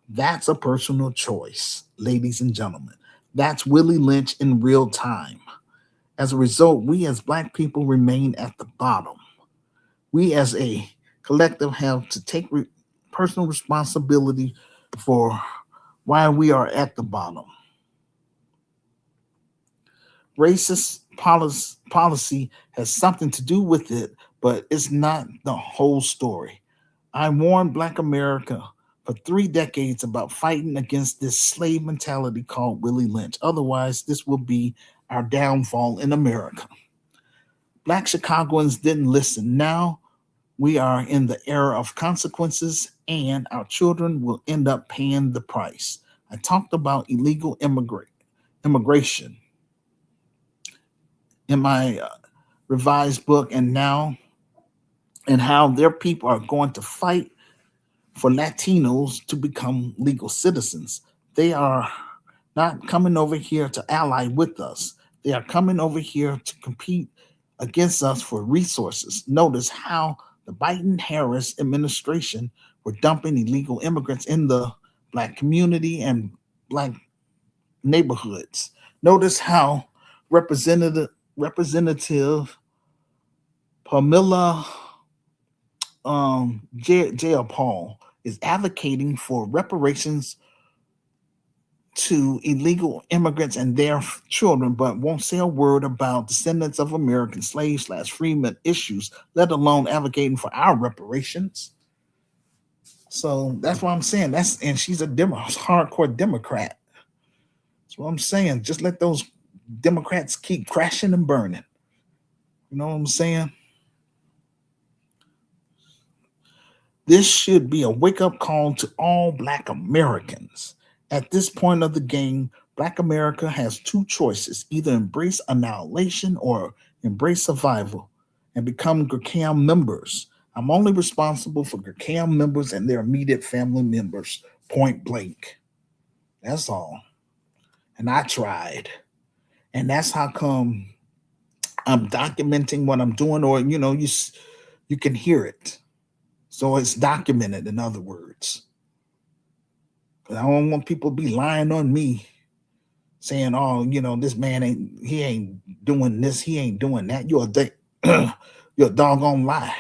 That's a personal choice, ladies and gentlemen. That's Willie Lynch in real time. As a result, we as black people remain at the bottom. We as a collective have to take personal responsibility for why we are at the bottom. Racist policy has something to do with it, but it's not the whole story. I warned Black America for 3 decades about fighting against this slave mentality called Willie Lynch. Otherwise, this will be our downfall in America. Black Chicagoans didn't listen. Now we are in the era of consequences, and our children will end up paying the price. I talked about illegal immigration in my revised book, and how their people are going to fight for Latinos to become legal citizens. They are not coming over here to ally with us. They are coming over here to compete against us for resources. Notice how the Biden Harris administration were dumping illegal immigrants in the black community and black neighborhoods. Notice how Representative Pamela Jayapal is advocating for reparations to illegal immigrants and their children, but won't say a word about descendants of American slaves slash freemen issues, let alone advocating for our reparations. So that's what I'm saying. And she's a hardcore Democrat. That's what I'm saying. Just let those Democrats keep crashing and burning. You know what I'm saying? This should be a wake up call to all Black Americans. At this point of the game, Black America has two choices: either embrace annihilation or embrace survival and become GRCAM members. I'm only responsible for GRCAM members and their immediate family members, point blank. That's all. And I tried. And that's how come I'm documenting what I'm doing, or you can hear it. So it's documented, in other words. Because I don't want people to be lying on me, saying, "Oh, this man ain't doing this, he ain't doing that." You're a doggone lie.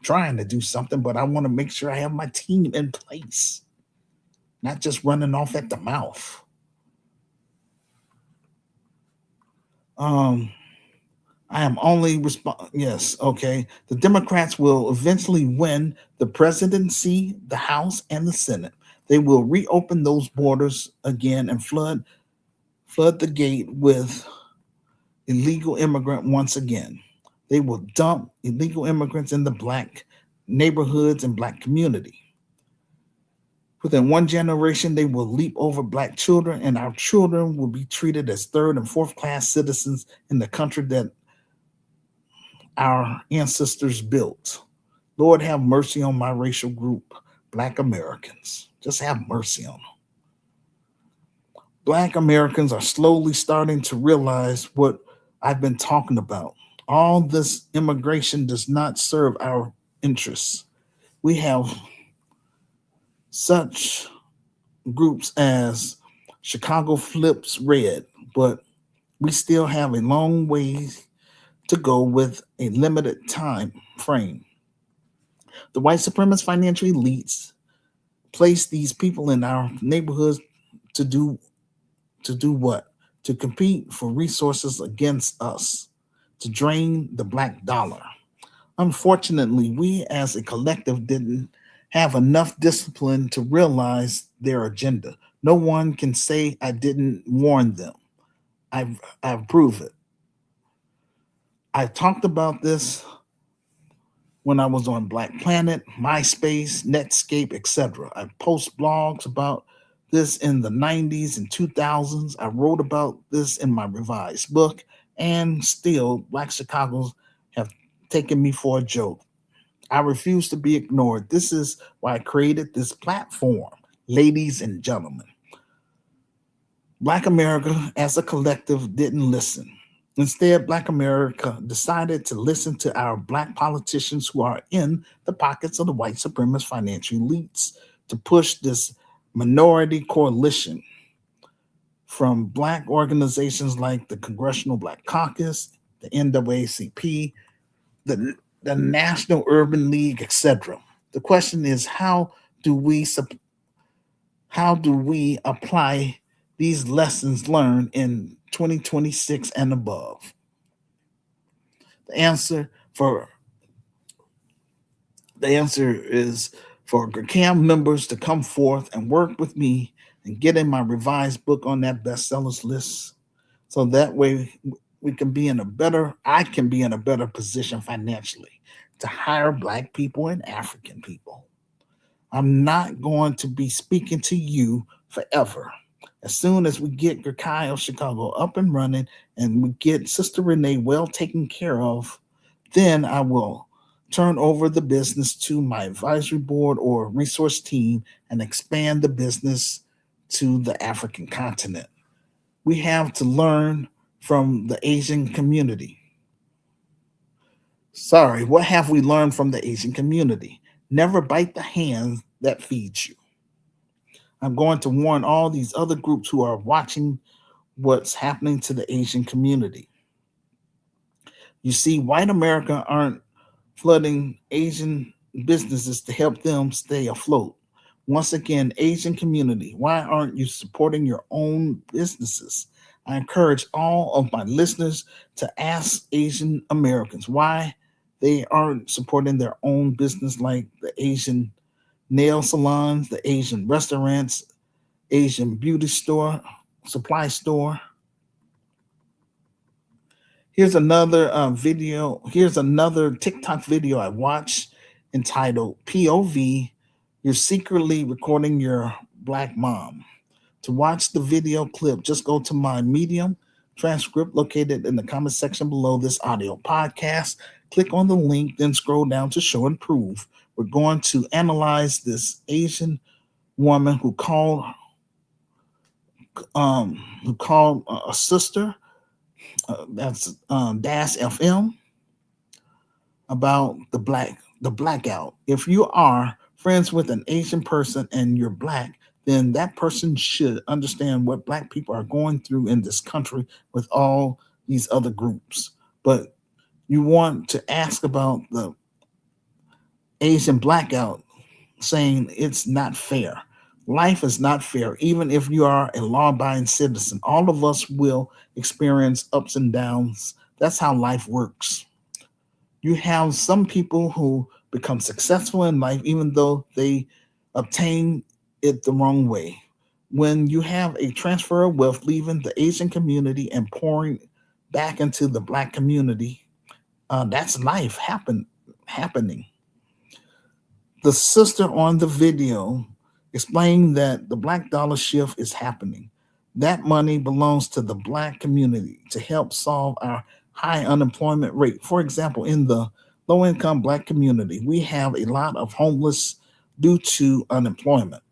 Trying to do something, but I want to make sure I have my team in place, not just running off at the mouth. I am only Yes, okay. The Democrats will eventually win the presidency, the House, and the Senate. They will reopen those borders again and flood the gate with illegal immigrant once again. They will dump illegal immigrants in the Black neighborhoods and Black community. Within one generation, they will leap over Black children, and our children will be treated as third and fourth class citizens in the country that our ancestors built. Lord, have mercy on my racial group, Black Americans. Just have mercy on them. Black Americans are slowly starting to realize what I've been talking about. All this immigration does not serve our interests. We have such groups as Chicago Flips Red, but we still have a long way to go with a limited time frame. The white supremacist financial elites place these people in our neighborhoods to do what? To compete for resources against us, to drain the Black dollar. Unfortunately, we as a collective didn't have enough discipline to realize their agenda. No one can say I didn't warn them. I've proved it. I talked about this when I was on Black Planet, MySpace, Netscape, etc. I post blogs about this in the 90s and 2000s. I wrote about this in my revised book, and still, Black Chicagoans have taken me for a joke. I refuse to be ignored. This is why I created this platform, ladies and gentlemen. Black America as a collective didn't listen. Instead, Black America decided to listen to our Black politicians who are in the pockets of the white supremacist financial elites to push this minority coalition from Black organizations like the Congressional Black Caucus, the NAACP, the National Urban League, etc. The question is, how do we apply these lessons learned in 2026 and above? The answer for the answer is for GRCAM members to come forth and work with me and get in my revised book on that bestsellers list, so that way I can be in a better position financially to hire Black people and African people. I'm not going to be speaking to you forever. As soon as we get Gurkai Chicago up and running and we get Sister Renee well taken care of, then I will turn over the business to my advisory board or resource team and expand the business to the African continent. We have to learn from the Asian community. Sorry, what have we learned from the Asian community? Never bite the hand that feeds you. I'm going to warn all these other groups who are watching what's happening to the Asian community. You see, white America aren't flooding Asian businesses to help them stay afloat. Once again, Asian community, why aren't you supporting your own businesses? I encourage all of my listeners to ask Asian Americans why they aren't supporting their own business, like the Asian nail salons, the Asian restaurants, Asian beauty store, supply store. Here's another video. Here's another TikTok video I watched entitled POV, You're Secretly Recording Your Black Mom. To watch the video clip, just go to my Medium transcript located in the comment section below this audio podcast. Click on the link, then scroll down to show and prove. We're going to analyze this Asian woman who called a sister, that's Das FM, about the blackout. If you are friends with an Asian person and you're black, then that person should understand what black people are going through in this country with all these other groups. But you want to ask about the Asian blackout, saying it's not fair. Life is not fair, even if you are a law abiding citizen. All of us will experience ups and downs. That's how life works. You have some people who become successful in life even though they obtain it the wrong way. When you have a transfer of wealth leaving the Asian community and pouring back into the black community, that's life happening. The sister on the video explained that the black dollar shift is happening. That money belongs to the black community to help solve our high unemployment rate. For example, in the low income black community, we have a lot of homeless due to unemployment.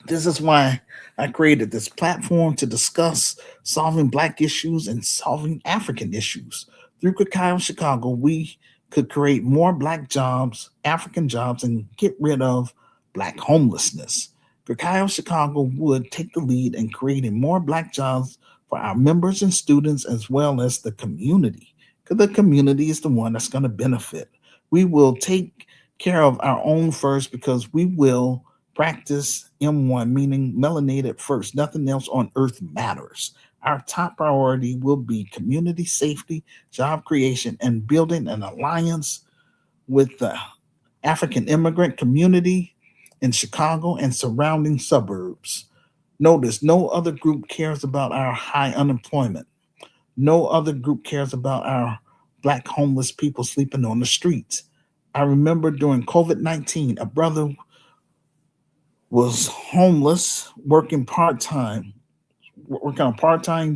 This is why I created this platform to discuss solving black issues and solving African issues. Through Kakao Chicago, we could create more black jobs, African jobs, and get rid of black homelessness. Kakao Chicago would take the lead in creating more black jobs for our members and students as well as the community. Because the community is the one that's going to benefit. We will take care of our own first because we will practice M1, meaning melanated first. Nothing else on earth matters. Our top priority will be community safety, job creation, and building an alliance with the African immigrant community in Chicago and surrounding suburbs. Notice no other group cares about our high unemployment. No other group cares about our black homeless people sleeping on the streets. I remember during COVID-19, a brother was homeless, working a part-time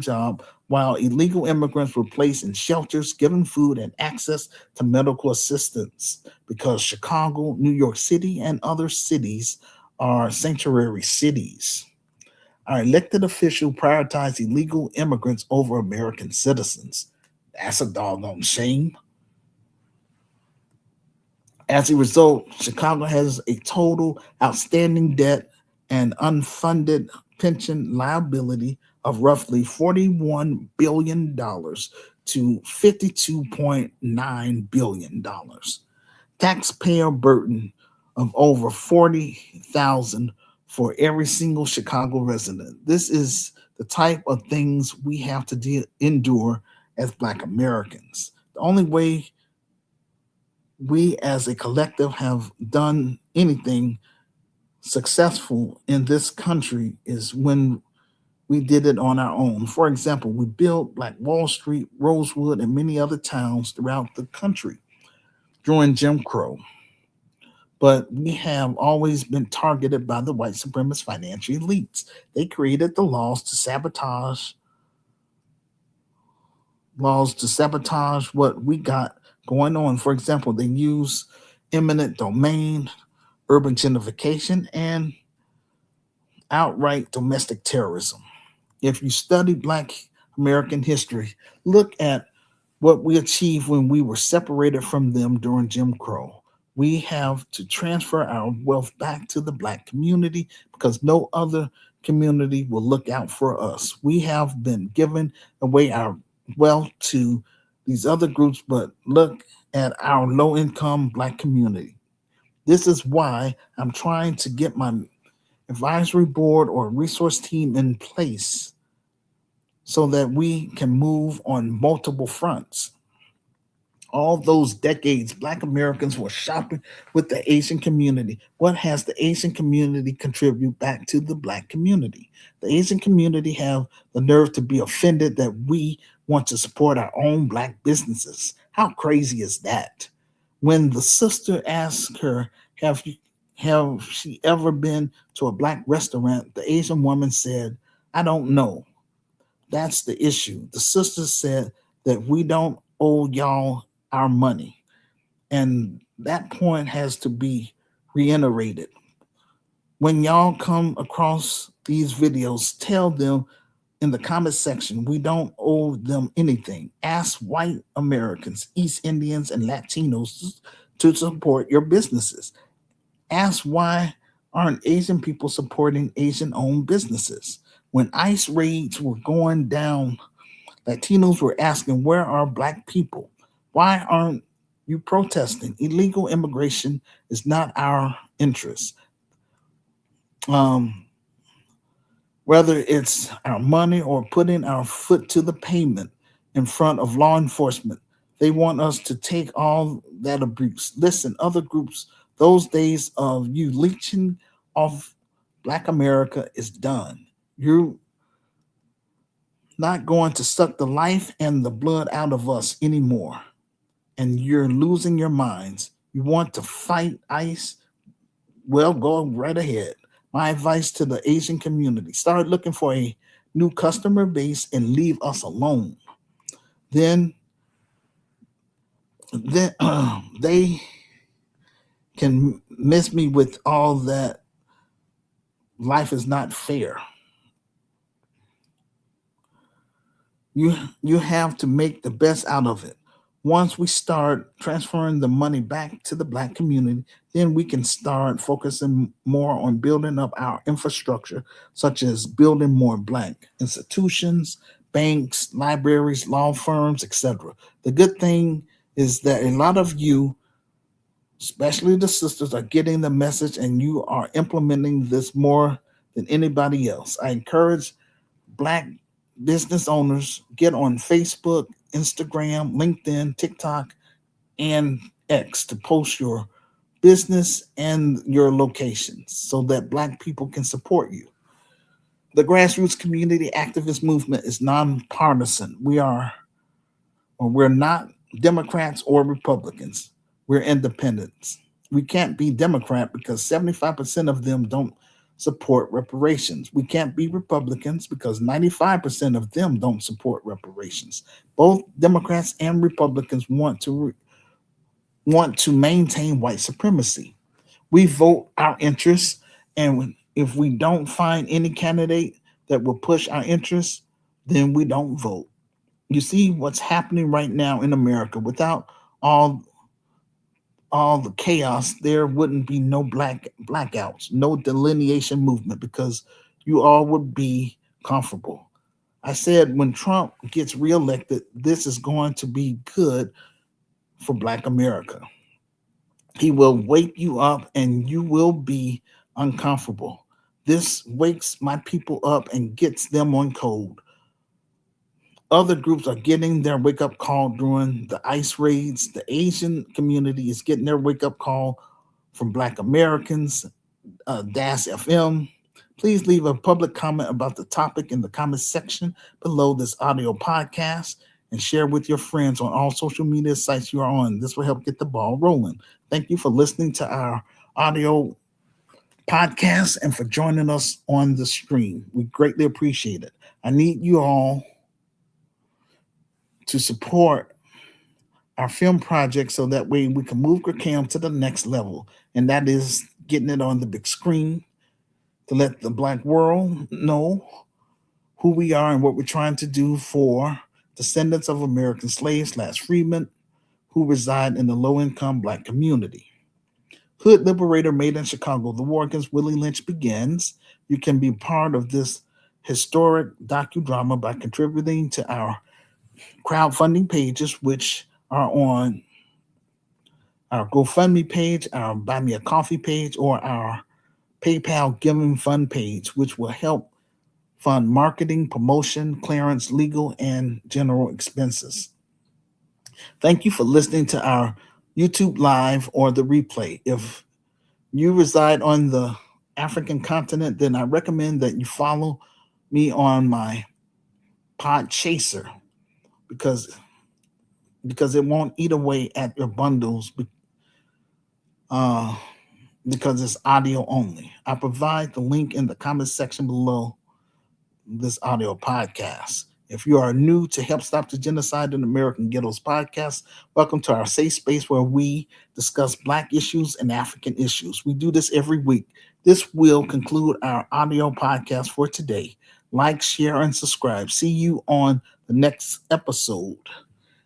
job while illegal immigrants were placed in shelters, given food and access to medical assistance because Chicago, New York City, and other cities are sanctuary cities. Our elected official prioritize illegal immigrants over American citizens. That's a doggone shame. As a result, Chicago has a total outstanding debt and unfunded pension liability of roughly $41 billion to $52.9 billion. Taxpayer burden of over 40,000 for every single Chicago resident. This is the type of things we have to endure as Black Americans. The only way we as a collective have done anything successful in this country is when we did it on our own. For example, we built Black Wall Street, Rosewood, and many other towns throughout the country during Jim Crow. But we have always been targeted by the white supremacist financial elites. They created the laws to sabotage what we got going on. For example, they use eminent domain, urban gentrification, and outright domestic terrorism. If you study Black American history, look at what we achieved when we were separated from them during Jim Crow. We have to transfer our wealth back to the Black community because no other community will look out for us. We have been giving away our wealth to these other groups, but look at our low income Black community. This is why I'm trying to get my advisory board or resource team in place so that we can move on multiple fronts. All those decades, Black Americans were shopping with the Asian community. What has the Asian community contribute back to the Black community? The Asian community have the nerve to be offended that we want to support our own Black businesses. How crazy is that? When the sister asked her, have she ever been to a Black restaurant? The Asian woman said, I don't know. That's the issue. The sister said that we don't owe y'all our money. And that point has to be reiterated. When y'all come across these videos, tell them in the comment section we don't owe them anything. Ask white Americans, East Indians, and Latinos to support your businesses. Ask why aren't Asian people supporting Asian owned businesses? When ICE raids were going down, Latinos were asking, where are Black people? Why aren't you protesting? Illegal immigration is not our interest. Um, Whether it's our money or putting our foot to the pavement in front of law enforcement, they want us to take all that abuse. Listen, other groups, those days of you leeching off Black America is done. You're not going to suck the life and the blood out of us anymore. And you're losing your minds. You want to fight ICE? Well, go right ahead. My advice to the Asian community, start looking for a new customer base and leave us alone. Then, then they can miss me with all that life is not fair. You have to make the best out of it. Once we start transferring the money back to the Black community, then we can start focusing more on building up our infrastructure, such as building more Black institutions, banks, libraries, law firms, etc. The good thing is that a lot of you, especially the sisters, are getting the message and you are implementing this more than anybody else. I encourage Black business owners get on Facebook, Instagram, LinkedIn, TikTok, and X to post your business and your locations so that Black people can support you. The grassroots community activist movement is nonpartisan. We're not Democrats or Republicans. We're independents. We can't be Democrat because 75% of them don't support reparations. We can't be Republicans because 95% of them don't support reparations. Both Democrats and Republicans want to maintain white supremacy. We vote our interests, and if we don't find any candidate that will push our interests, then we don't vote. You see what's happening right now in America. Without all all the chaos, there wouldn't be no blackouts, no delineation movement because you all would be comfortable. I said when Trump gets reelected, this is going to be good for Black America. He will wake you up and you will be uncomfortable. This wakes my people up and gets them on code. Other groups are getting their wake up call during the ICE raids. The Asian community is getting their wake up call from Black Americans, DAS FM. Please leave a public comment about the topic in the comment section below this audio podcast and share with your friends on all social media sites you are on. This will help get the ball rolling. Thank you for listening to our audio podcast and for joining us on the stream. We greatly appreciate it. I need you all to support our film project so that way we can move Gracam to the next level, and that is getting it on the big screen to let the Black world know who we are and what we're trying to do for descendants of American slaves / freedmen who reside in the low-income Black community. Hood Liberator Made in Chicago, The War Against Willie Lynch begins. You can be part of this historic docudrama by contributing to our crowdfunding pages, which are on our GoFundMe page, our Buy Me a Coffee page, or our PayPal Giving Fund page, which will help fund marketing, promotion, clearance, legal, and general expenses. Thank you for listening to our YouTube Live or the replay. If you reside on the African continent, then I recommend that you follow me on my Pod Chaser because it won't eat away at your bundles uh, because it's audio only. I provide the link in the comment section below this audio podcast. If you are new to Help Stop the Genocide in American Ghettos podcast, welcome to our safe space where we discuss Black issues and African issues. We do this every week. This will conclude our audio podcast for today. Like, share, and subscribe. See you on the next episode.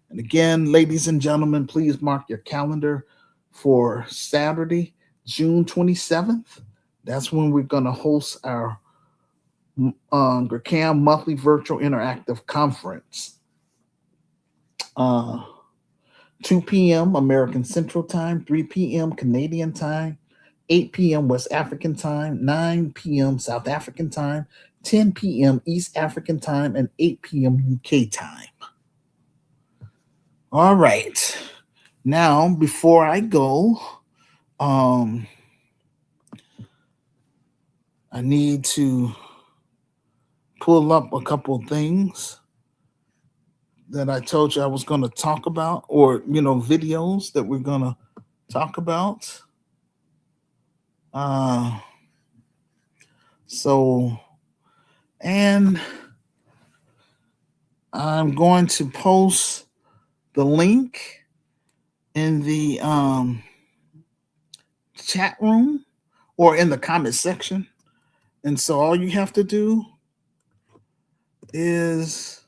And again, ladies and gentlemen, please mark your calendar for Saturday, June 27th. That's when we're going to host our GRCAM Monthly Virtual Interactive Conference. 2 p.m. American Central Time, 3 p.m. Canadian Time, 8 p.m. West African Time, 9 p.m. South African Time, 10 p.m. East African Time, and 8 p.m. UK Time. All right. Now, before I go, I need to pull up a couple of things that I told you I was going to talk about, or, videos that we're going to talk about. And I'm going to post the link in the chat room or in the comment section. And so all you have to do is,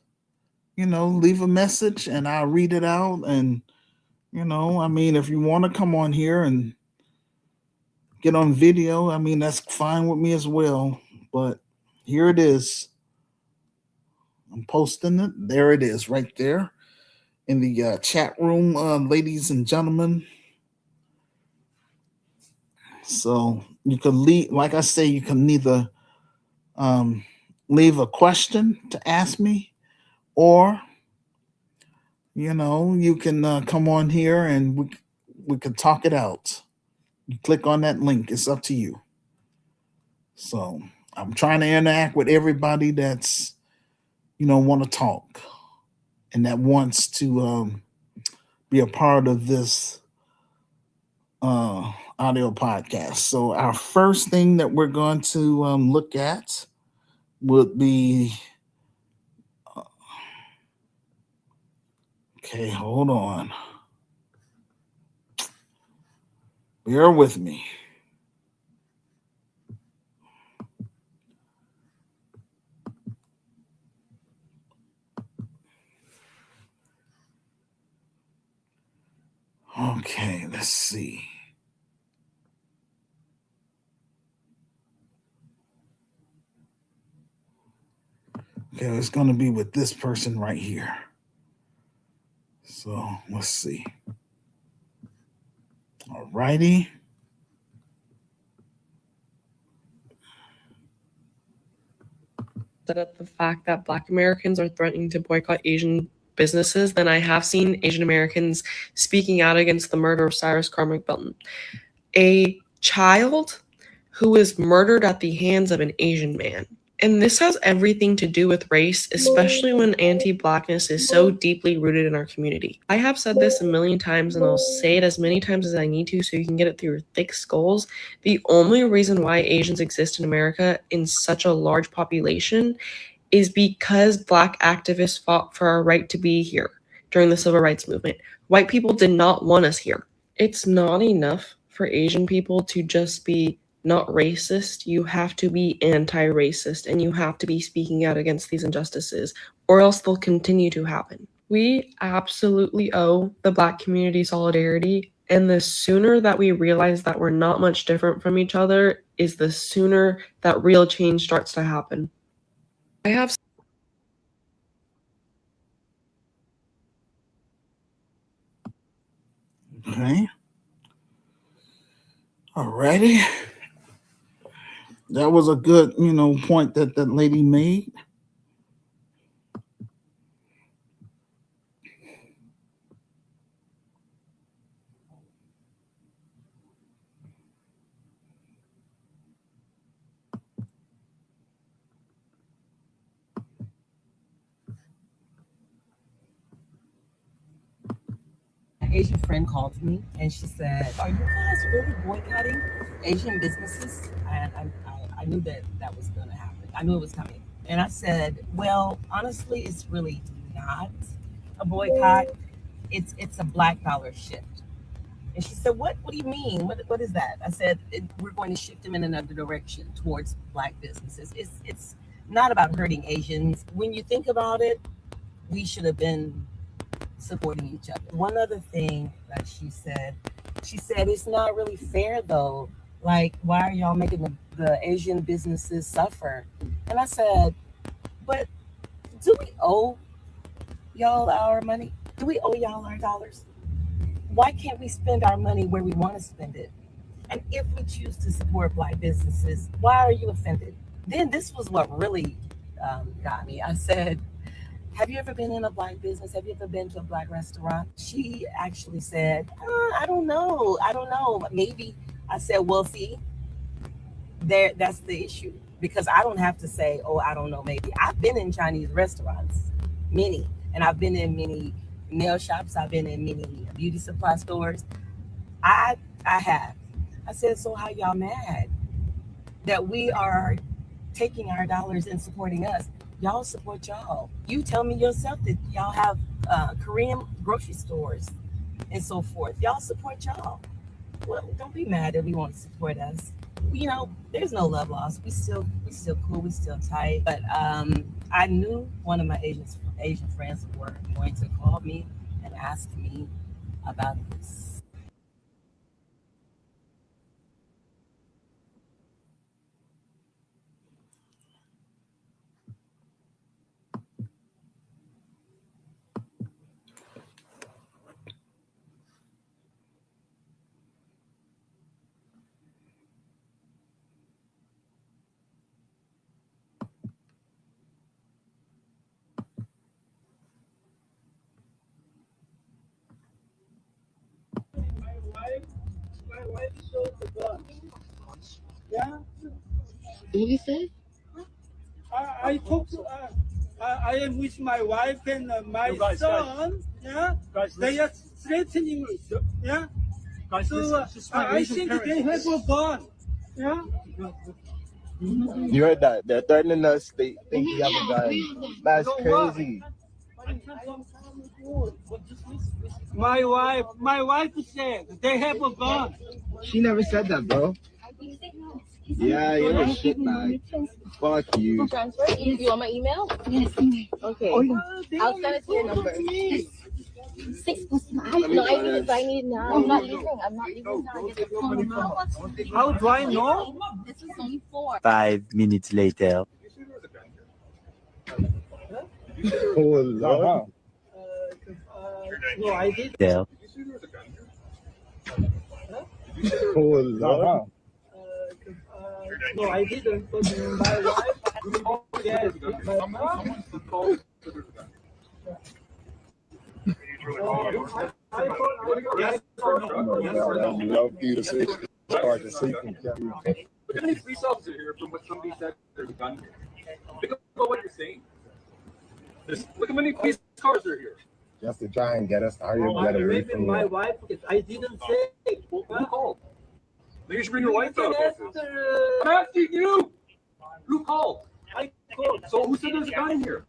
leave a message and I'll read it out. And, if you want to come on here and get on video, that's fine with me as well. But here it is. I'm posting it. There it is right there in the chat room, ladies and gentlemen. So you can leave, like I say, you can either leave a question to ask me, or you can come on here and we can talk it out. You click on that link. It's up to you. So I'm trying to interact with everybody that's want to talk and that wants to be a part of this audio podcast. So our first thing that we're going to look at would be okay, hold on. Bear with me. Okay, let's see. Okay, it's going to be with this person right here. So let's see. All righty. At the fact that Black Americans are threatening to boycott Asian businesses, then I have seen Asian Americans speaking out against the murder of Cyrus Carmick Belton, a child who was murdered at the hands of an Asian man. And this has everything to do with race, especially when anti-Blackness is so deeply rooted in our community. I have said this a million times, and I'll say it as many times as I need to so you can get it through your thick skulls. The only reason why Asians exist in America in such a large population is because Black activists fought for our right to be here during the Civil Rights Movement. White people did not want us here. It's not enough for Asian people to just be not racist. You have to be anti-racist, and you have to be speaking out against these injustices, or else they'll continue to happen. We absolutely owe the Black community solidarity, and the sooner that we realize that we're not much different from each other is the sooner that real change starts to happen. I have Okay. Alrighty. That was a good, point that that lady made. Asian friend called me and she said, "Are you guys really boycotting Asian businesses?" And I knew that was going to happen. I knew it was coming. And I said, "Well, honestly, it's really not a boycott. It's a black dollar shift." And she said, "What? What do you mean? What is that?" I said, "We're going to shift them in another direction towards black businesses. It's not about hurting Asians. When you think about it, we should have been supporting each other." One other thing that she said it's not really fair though. Like, why are y'all making the Asian businesses suffer? And I said, but do we owe y'all our money? Do we owe y'all our dollars? Why can't we spend our money where we want to spend it? And if we choose to support black businesses, why are you offended? Then this was what really got me. I said, "Have you ever been in a black business? Have you ever been to a black restaurant?" She actually said, "I don't know. I don't know. Maybe." I said, "Well, see, that's the issue. Because I don't have to say, oh, I don't know, maybe." I've been in Chinese restaurants, many, and I've been in many nail shops. I've been in many beauty supply stores. I have. I said, "So how y'all mad that we are taking our dollars and supporting us? Y'all support y'all. You tell me yourself that y'all have Korean grocery stores and so forth. Y'all support y'all. Well, don't be mad that we want to support us. There's no love lost. We still cool. We still tight." But I knew one of my Asian friends were going to call me and ask me about this. My wife showed the gun. Yeah, What do you say? I talked to. I am with my wife and my son. Yeah, they are threatening me. Yeah, so I think they have a gun. Yeah. You heard that? They're threatening us. They think we have a gun. That's crazy. My wife said they have a gun. She never said that, bro. Yeah, you're a shitbag. Fuck you. Transfer? You want my email? Yes. Okay. I'll send it to your number. No, I need it now. I'm not leaving now. I get the phone now. How do I know? This is only 4. 5 minutes later. Oh, Lord. No, I did. There. Oh, Lord. No, I didn't. But my wife, yes, my mom. I I'd love for you to say start to sleep and How many police officers here from what somebody said there's a gun here? Think about what you're saying. Look how many police cars are here. just to try and get us to hurry up, get away maybe from my you. wife, I didn't say. Who called? Maybe you should bring your wife out. After, I'm asking you. Who called? I called. So who said there's a gun in here?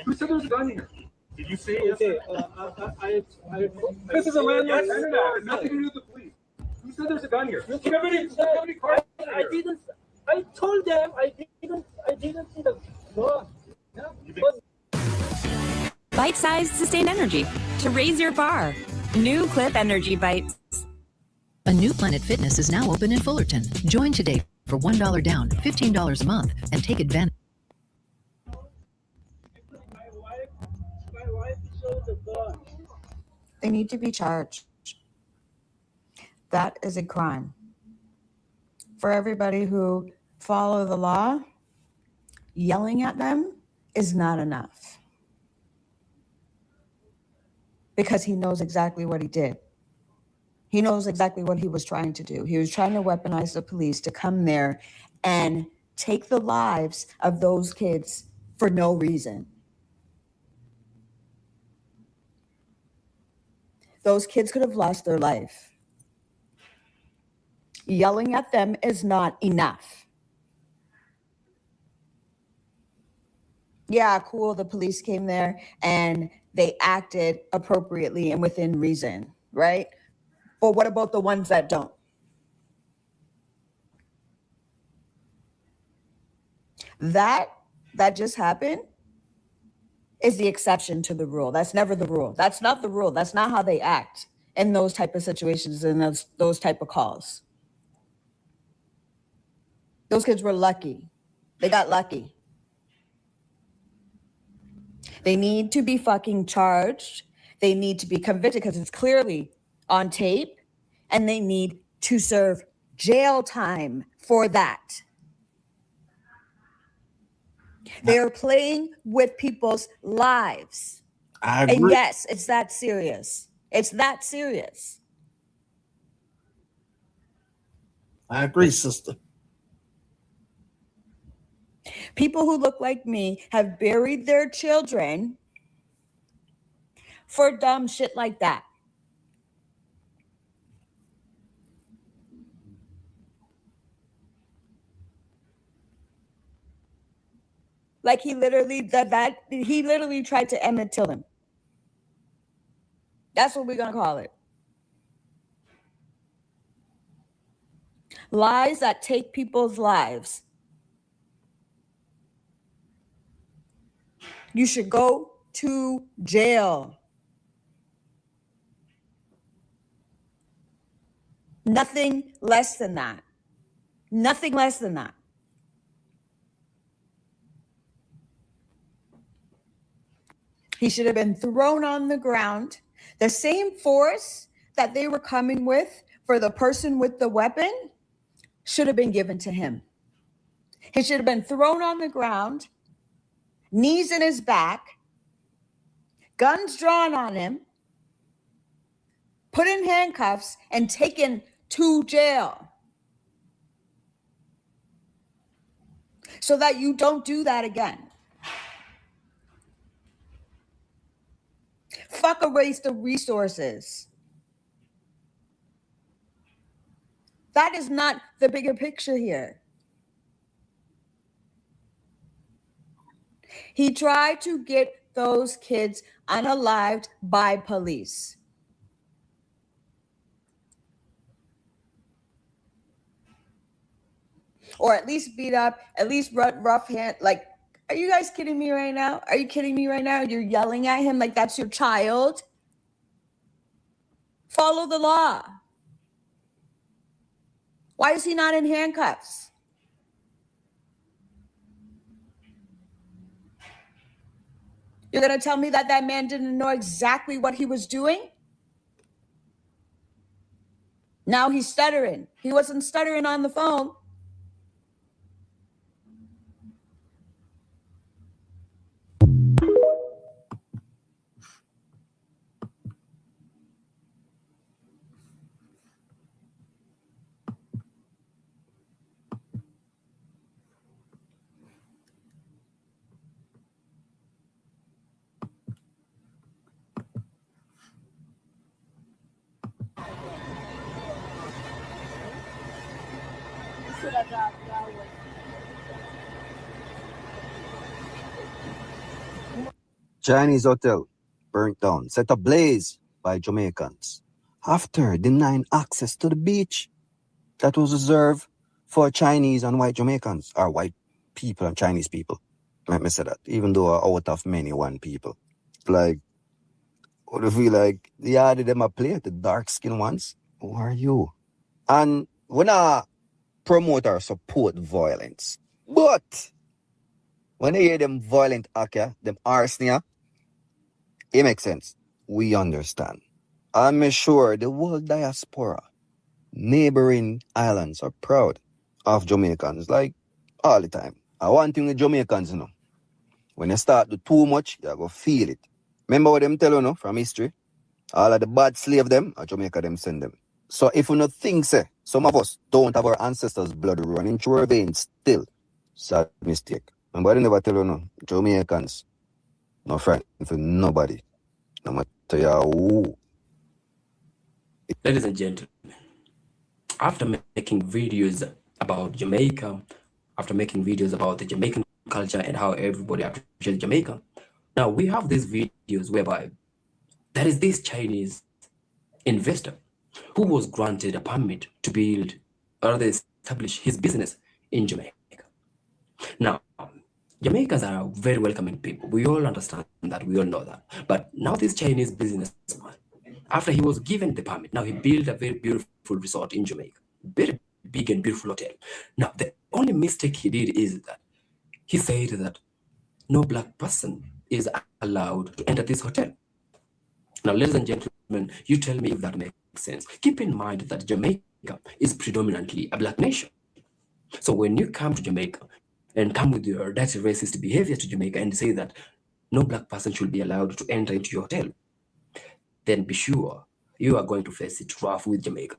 Who said there's a gun in here? Did you say yes? Okay, This is a landlord tenant act. Nothing to do with the police. Who said there's a gun here? Look how many cars are I here? didn't. I told them I didn't see the gun. Yeah, but Bite-sized sustained energy to raise your bar. New Clip Energy Bites. A new Planet Fitness is now open in Fullerton. Join today for $1 down, $15 a month, and take advantage. my wife showed the gun. They need to be charged. That is a crime. For everybody who follow the law, yelling at them is not enough. Because he knows exactly what he did. He knows exactly what he was trying to do. He was trying to weaponize the police to come there and take the lives of those kids for no reason. Those kids could have lost their life. Yelling at them is not enough. Yeah, cool, the police came there and they acted appropriately and within reason, right? But what about the ones that don't? That just happened is the exception to the rule. That's never the rule. That's not the rule. That's not how they act in those type of situations and those type of calls. Those kids were lucky. They got lucky. They need to be fucking charged. They need to be convicted because it's clearly on tape, and they need to serve jail time for that. They are playing with people's lives. I agree. And yes, it's that serious. It's that serious. I agree, sister. People who look like me have buried their children for dumb shit like that. Like he literally tried to Emmett Till him. That's what we're gonna call it. Lies that take people's lives. You should go to jail. Nothing less than that. Nothing less than that. He should have been thrown on the ground. The same force that they were coming with for the person with the weapon should have been given to him. He should have been thrown on the ground, knees in his back, guns drawn on him, put in handcuffs, and taken to jail. So that you don't do that again. Fuck a waste of resources. That is not the bigger picture here. He tried to get those kids unalived by police. Or at least beat up, at least rough hand. Like, are you guys kidding me right now? Are you kidding me right now? You're yelling at him like that's your child? Follow the law. Why is he not in handcuffs? You're going to tell me that that man didn't know exactly what he was doing? Now he's stuttering. He wasn't stuttering on the phone. Chinese hotel burnt down, set ablaze by Jamaicans after denying access to the beach that was reserved for Chinese and white Jamaicans, or white people and Chinese people. Let me say that, even though out of many one people. Like, what if we like, yeah, them a play, the dark-skinned ones? Who are you? And we not promote or support violence. But when they hear them violent act, them arson, it makes sense. We understand. I'm sure the whole diaspora neighboring islands are proud of Jamaicans, like all the time. And one thing with Jamaicans, you know, when you start to too much, you're going to feel it. Remember what them tell you, no, from history? All of the bad slave them, or Jamaica them send them. So if you not think, say, some of us don't have our ancestors' blood running through our veins still, sad mistake. Remember, I never tell you, no, Jamaicans, no friend for nobody. No matter who. Ladies and gentlemen, after making videos about Jamaica, after making videos about the Jamaican culture and how everybody appreciates Jamaica, now we have these videos whereby there is this Chinese investor who was granted a permit to build or establish his business in Jamaica. Now, Jamaicans are very welcoming people. We all understand that. We all know that. But now this Chinese businessman, after he was given the permit, now he built a very beautiful resort in Jamaica. Very big and beautiful hotel. Now, the only mistake he did is that he said that no black person is allowed to enter this hotel. Now, ladies and gentlemen, you tell me if that makes sense. Keep in mind that Jamaica is predominantly a black nation. So when you come to Jamaica and come with your dirty racist behavior to Jamaica and say that no black person should be allowed to enter into your hotel, then be sure you are going to face it rough with Jamaica.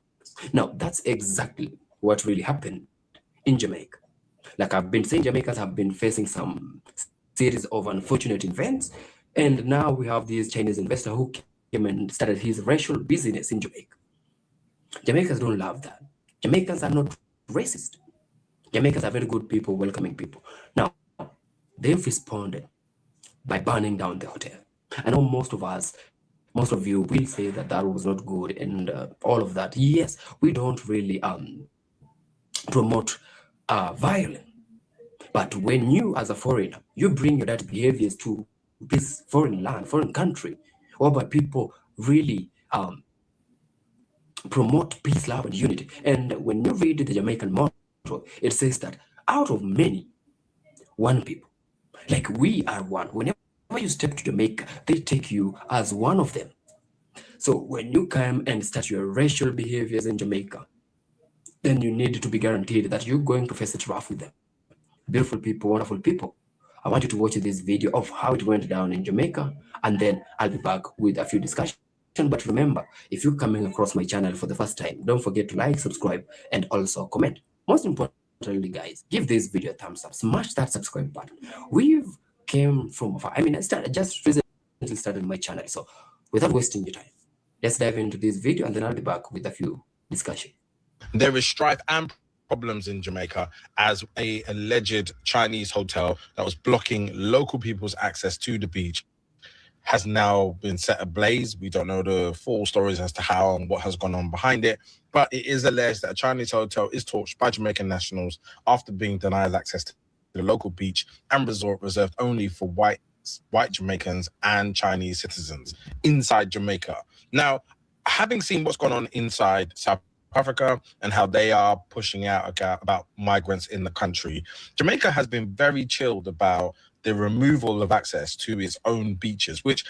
Now, that's exactly what really happened in Jamaica. Like I've been saying, Jamaicans have been facing some series of unfortunate events, and now we have this Chinese investor who came and started his racial business in Jamaica. Jamaicans don't love that. Jamaicans are not racist. Jamaicans are very good people, welcoming people. Now, they've responded by burning down the hotel. I know most of you will say that that was not good and all of that. Yes, we don't really promote violence. But when you, as a foreigner, you bring your dirty behaviors to this foreign land, foreign country, whereby people really promote peace, love, and unity. And when you read the Jamaican motto, it says that out of many, one people. Like we are one. Whenever you step to Jamaica, they take you as one of them. So when you come and start your racial behaviors in Jamaica, then you need to be guaranteed that you're going to face it rough with them. Beautiful people, wonderful people. I want you to watch this video of how it went down in Jamaica, and then I'll be back with a few discussions. But remember, if you're coming across my channel for the first time, don't forget to like, subscribe, and also comment. Most importantly, guys, give this video a thumbs up. Smash that subscribe button. We've came from afar. I mean, just recently started my channel. So without wasting your time, let's dive into this video, and then I'll be back with a few discussions. There is strife and problems in Jamaica as a alleged Chinese hotel that was blocking local people's access to the beach has now been set ablaze. We don't know the full stories as to how and what has gone on behind it, but it is alleged that a Chinese hotel is torched by Jamaican nationals after being denied access to the local beach and resort reserved only for white Jamaicans and Chinese citizens inside Jamaica. Now, having seen what's gone on inside South Africa and how they are pushing out about migrants in the country, Jamaica has been very chilled about the removal of access to its own beaches, which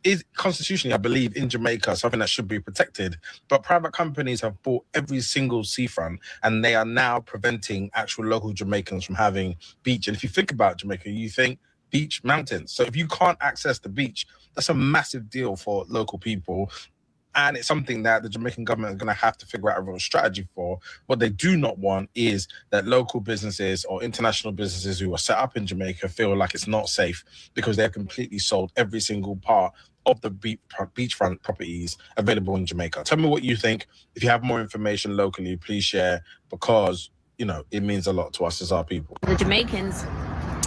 is constitutionally, I believe, in Jamaica, something that should be protected. But private companies have bought every single seafront, and they are now preventing actual local Jamaicans from having beach. And if you think about Jamaica, you think beach, mountains. So if you can't access the beach, that's a massive deal for local people. And it's something that the Jamaican government is going to have to figure out a real strategy for. What they do not want is that local businesses or international businesses who are set up in Jamaica feel like it's not safe because they're completely sold every single part of the beachfront properties available in Jamaica. Tell me what you think. If you have more information locally, please share, because, you know, it means a lot to us as our people. The Jamaicans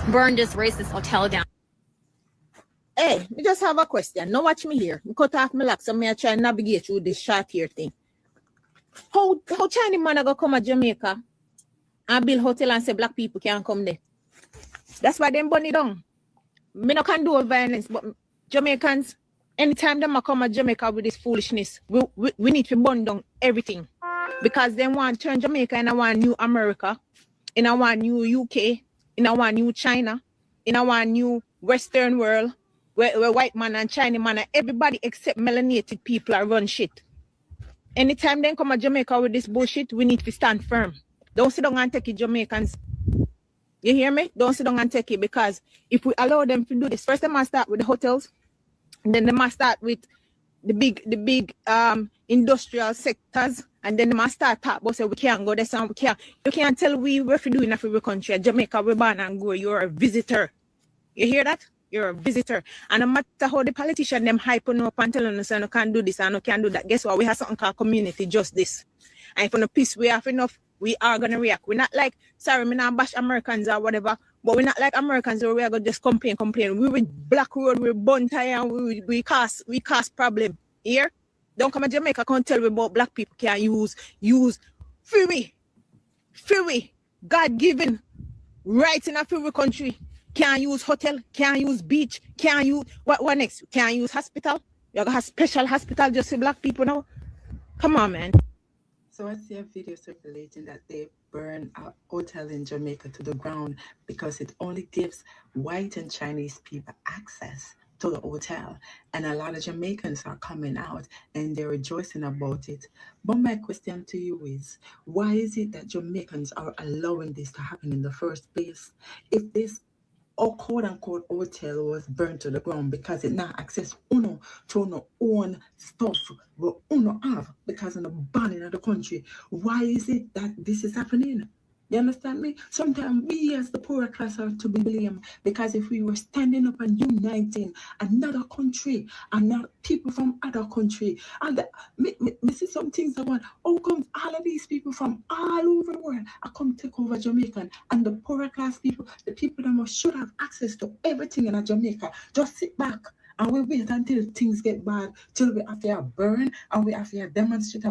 burned this racist hotel down. Hey, me just have a question. Now watch me here. Me cut off my locks and me try and navigate through this short here thing. How Chinese man go come to Jamaica and build hotel and say black people can't come there? That's why them burn it down. Me no can do violence, but Jamaicans, anytime them come to Jamaica with this foolishness, we need to burn down everything. Because they want to turn Jamaica in our new America, in our new UK, in our new China, in our new Western world, where white man and Chinese man and everybody except melanated people are run shit. anytime they come to Jamaica with this bullshit, we need to stand firm. Don't sit down and take it, Jamaicans. You hear me? Don't sit down and take it, because if we allow them to do this, first they must start with the hotels, and then they must start with the big industrial sectors, and then they must start talk about say we can't go there, and we can't. You can't tell we what we do in every country. Jamaica, we born and go. You're a visitor. You hear that? You're a visitor. And no matter how the politician them hyping up and telling us you can't do this and you can't do that, guess what? We have something called community justice. And if on the peace we have enough, we are gonna react. We're not like, sorry, me not bash Americans or whatever, but we're not like Americans where we are gonna just complain. We with Black Road, we bun tire, and we cause problem. Here? Don't come to Jamaica, can't tell me about black people can use free God-given rights in a free country. Can't use hotel, can't use beach, can't use what next? Can't use hospital. You have a special hospital just for black people now. Come on, man. So I see a video circulating that they burn a hotel in Jamaica to the ground because it only gives white and Chinese people access to the hotel. And a lot of Jamaicans are coming out and they're rejoicing about it. But my question to you is, why is it that Jamaicans are allowing this to happen in the first place? If this quote-unquote hotel was burnt to the ground because it not access uno to no own stuff what uno have because of the banning of the country, why is it that this is happening? You understand me? Sometimes we as the poorer class are to be blamed, because if we were standing up and uniting another country and not people from other country, and me see some things about how come all of these people from all over the world are come take over Jamaican, and the poorer class people, the people that should have access to everything in Jamaica, just sit back and we wait until things get bad, till we have to burn and we have to demonstrate.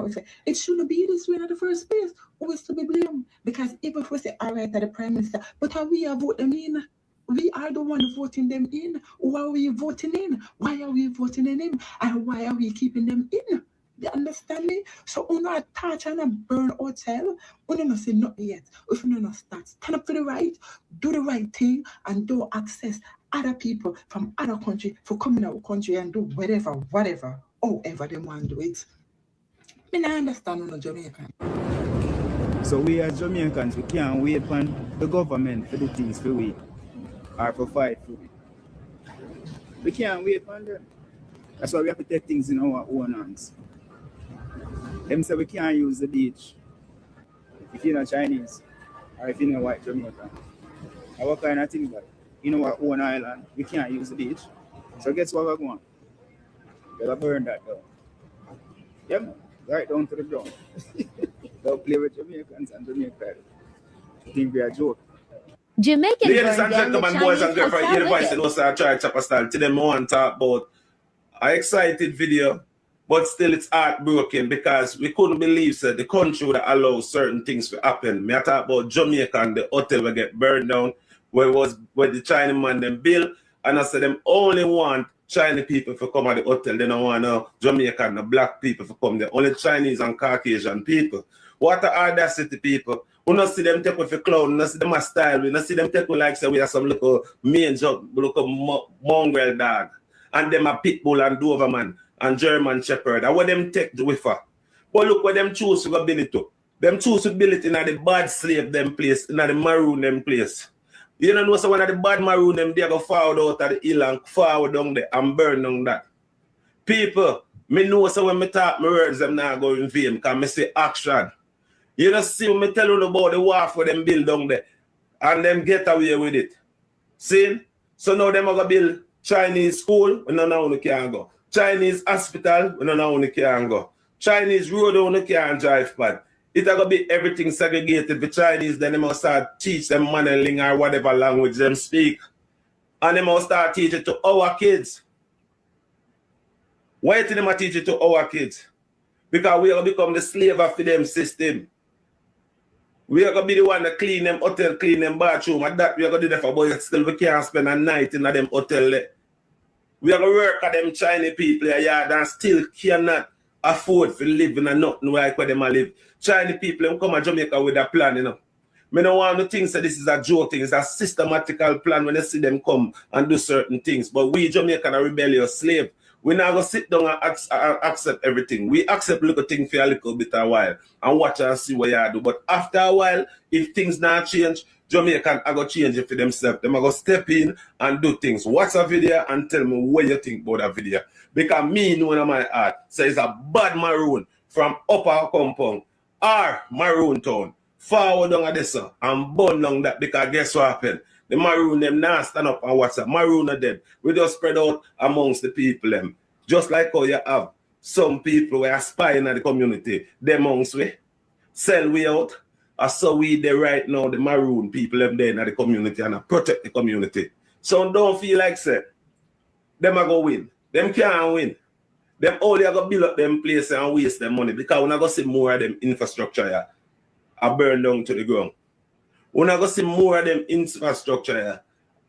It shouldn't be this way in the first place. Who is to be blamed? Because even if we say, all right, the Prime Minister, but how we are voting in? We are the one voting them in. Who are we voting in? Why are we voting in him? And why are we keeping them in? You understand me? So we not touch and burn hotel. We don't say nothing yet. If we don't start, stand up for the right, do the right thing, and do access other people from other country for coming out country and do whatever, however they want to do it. I don't understand on the Jamaican. So we as Jamaicans, we can't wait for the government for the things for we or for fight for we. We can't wait for them. That's why we have to take things in our own hands. Them say we can't use the beach if you're not Chinese or if you're not white Jamaican. And what kind of thing like? In our own island, we can't use the beach. So guess what we're going? We're going to burn that down. Yeah, man. Right down to the ground. Don't play with Jamaicans and Jamaicans. I think we are joking. Jamaican Ladies and gentlemen, boys and girls from University of North Church Chapel Style. Today I want to talk about an excited video, but still it's heartbroken because we couldn't believe that the country would allow certain things to happen. I talk about Jamaica and the hotel will get burned down where the Chinese man them build, and I said them only want Chinese people to come at the hotel. They don't want Jamaican and the black people to come there. Only Chinese and Caucasian people. What the audacity people? We don't see them take with a clown, we don't see them a style, we don't see them take with like say we have some little mongrel dog. And them a pit bull and Doberman and German Shepherd. And what them take with her. But look what them choose to build it to. Them choose to build it in the bad slave them place, in the maroon them place. You don't know, so one of the bad maroon them, they go forward out of the hill and forward down there and burn down that. People, me know so when me talk my words, them not go in vain, because me say action. You just see when me tell you about the wharf where them build down there, and them get away with it. See? So now them are going to build Chinese school, we don't know who can go. Chinese hospital, we don't know who can go. Chinese road, who can drive pad. It's going to be everything segregated for Chinese, then they must start teach them Mandarin or whatever language them speak. And they must start teaching to our kids. Why do they must teach it to our kids? Because we are going to become the slave of them system. We are going to be the one that clean them hotel, clean them bathroom, and that we are going to do that for, but still we can't spend a night in them hotel there. We are going to work at them Chinese people here and still cannot afford to live in a nothing like where they live. Chinese people them come to Jamaica with a plan, you know. I don't want to think that this is a joke thing. It's a systematical plan when they see them come and do certain things. But we Jamaican are rebellious slave. We're not gonna sit down and accept everything. We accept little thing for a little bit a while and watch and see what you do. But after a while, if things not change, Jamaican are gonna change it for themselves. Them are gonna step in and do things. Watch a video and tell me what you think about that video. Because me know in my heart, so it's a bad maroon from Upper Compound or Maroon Town. Forward down at this and burn down that, because guess what happened? The maroon them now stand up and watch that. Maroon are dead. We just spread out amongst the people them. Just like how you have some people who are spying at the community. Them amongst we sell we out. Or so we there right now, the maroon people them there in the community and protect the community. So don't feel like say them are gonna win. Them can't win. Them only are gonna build up them places and waste them money, because we're not gonna see more of them infrastructure here are burn down to the ground. We're not going to see more of them infrastructure here.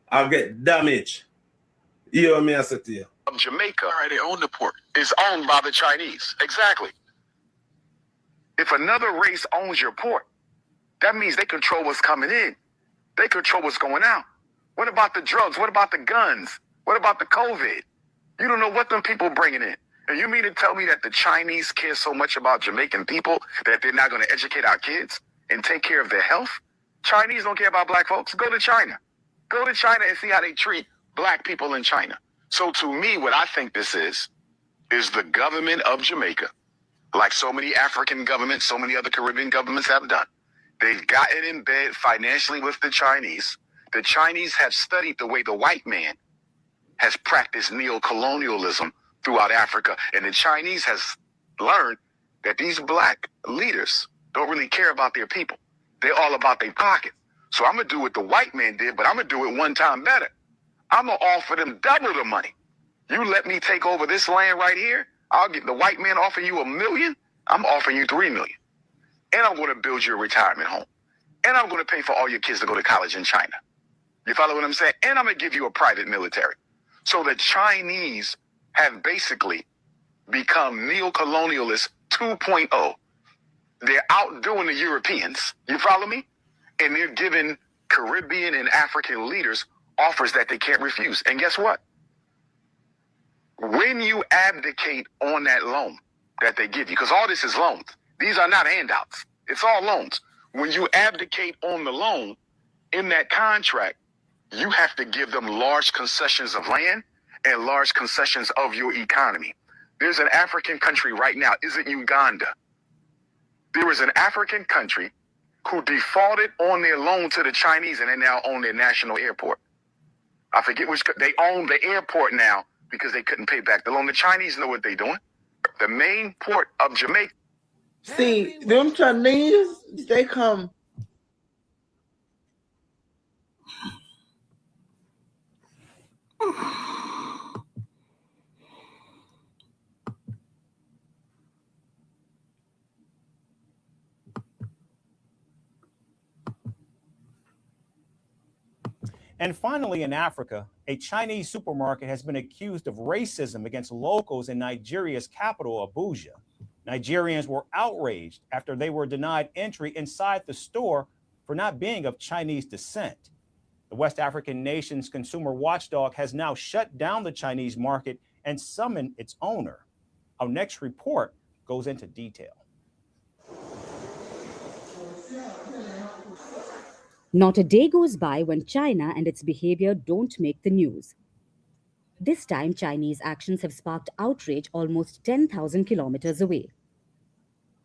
I'll get damaged. You hear me I say to you? Jamaica, they own the port, is owned by the Chinese. Exactly. If another race owns your port, that means they control what's coming in. They control what's going out. What about the drugs? What about the guns? What about the COVID? You don't know what them people bringing in. And you mean to tell me that the Chinese care so much about Jamaican people that they're not going to educate our kids and take care of their health? Chinese don't care about black folks. Go to China. Go to China and see how they treat black people in China. So to me, what I think this is the government of Jamaica, like so many African governments, so many other Caribbean governments have done. They've gotten in bed financially with the Chinese. The Chinese have studied the way the white man has practiced neo-colonialism throughout Africa. And the Chinese has learned that these black leaders don't really care about their people. They're all about their pocket. So I'm going to do what the white man did, but I'm going to do it one time better. I'm going to offer them double the money. You let me take over this land right here. I'll get the white man offering you $1 million. I'm offering you $3 million. And I'm going to build you a retirement home. And I'm going to pay for all your kids to go to college in China. You follow what I'm saying? And I'm going to give you a private military. So the Chinese have basically become neo-colonialists 2.0. They're outdoing the Europeans. You follow me? And they're giving Caribbean and African leaders offers that they can't refuse. And guess what? When you abdicate on that loan that they give you, because all this is loans. These are not handouts. It's all loans. When you abdicate on the loan in that contract, you have to give them large concessions of land and large concessions of your economy. There's an African country right now. Is it Uganda? There is an African country who defaulted on their loan to the Chinese, and they now own their national airport. I forget which, they own the airport now because they couldn't pay back the loan. The Chinese know what they're doing. The main port of Jamaica. See, them Chinese, they come. And finally, in Africa, a Chinese supermarket has been accused of racism against locals in Nigeria's capital, Abuja. Nigerians were outraged after they were denied entry inside the store for not being of Chinese descent. The West African nation's consumer watchdog has now shut down the Chinese market and summoned its owner. Our next report goes into detail. Not a day goes by when China and its behavior don't make the news. This time, Chinese actions have sparked outrage almost 10,000 kilometers away.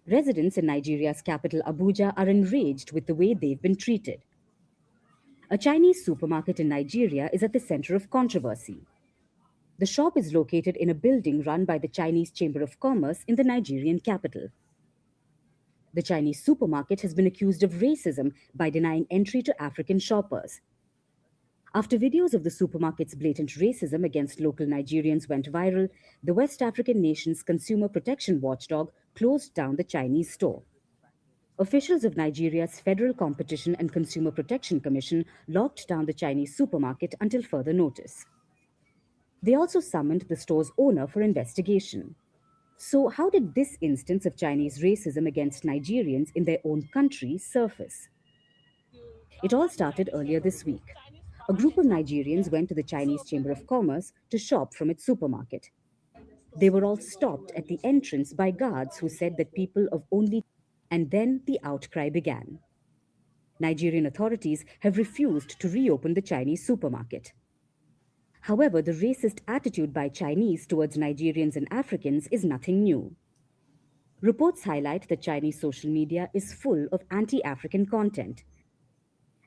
Residents in Nigeria's capital, Abuja, are enraged with the way they've been treated. A Chinese supermarket in Nigeria is at the center of controversy. The shop is located in a building run by the Chinese Chamber of Commerce in the Nigerian capital. The Chinese supermarket has been accused of racism by denying entry to African shoppers. After videos of the supermarket's blatant racism against local Nigerians went viral, the West African nation's consumer protection watchdog closed down the Chinese store. Officials of Nigeria's Federal Competition and Consumer Protection Commission locked down the Chinese supermarket until further notice. They also summoned the store's owner for investigation. So how did this instance of Chinese racism against Nigerians in their own country surface? It all started earlier this week. A group of Nigerians went to the Chinese Chamber of Commerce to shop from its supermarket. They were all stopped at the entrance by guards who said that people of only, and then the outcry began. Nigerian authorities have refused to reopen the Chinese supermarket. However, the racist attitude by Chinese towards Nigerians and Africans is nothing new. Reports highlight that Chinese social media is full of anti-African content.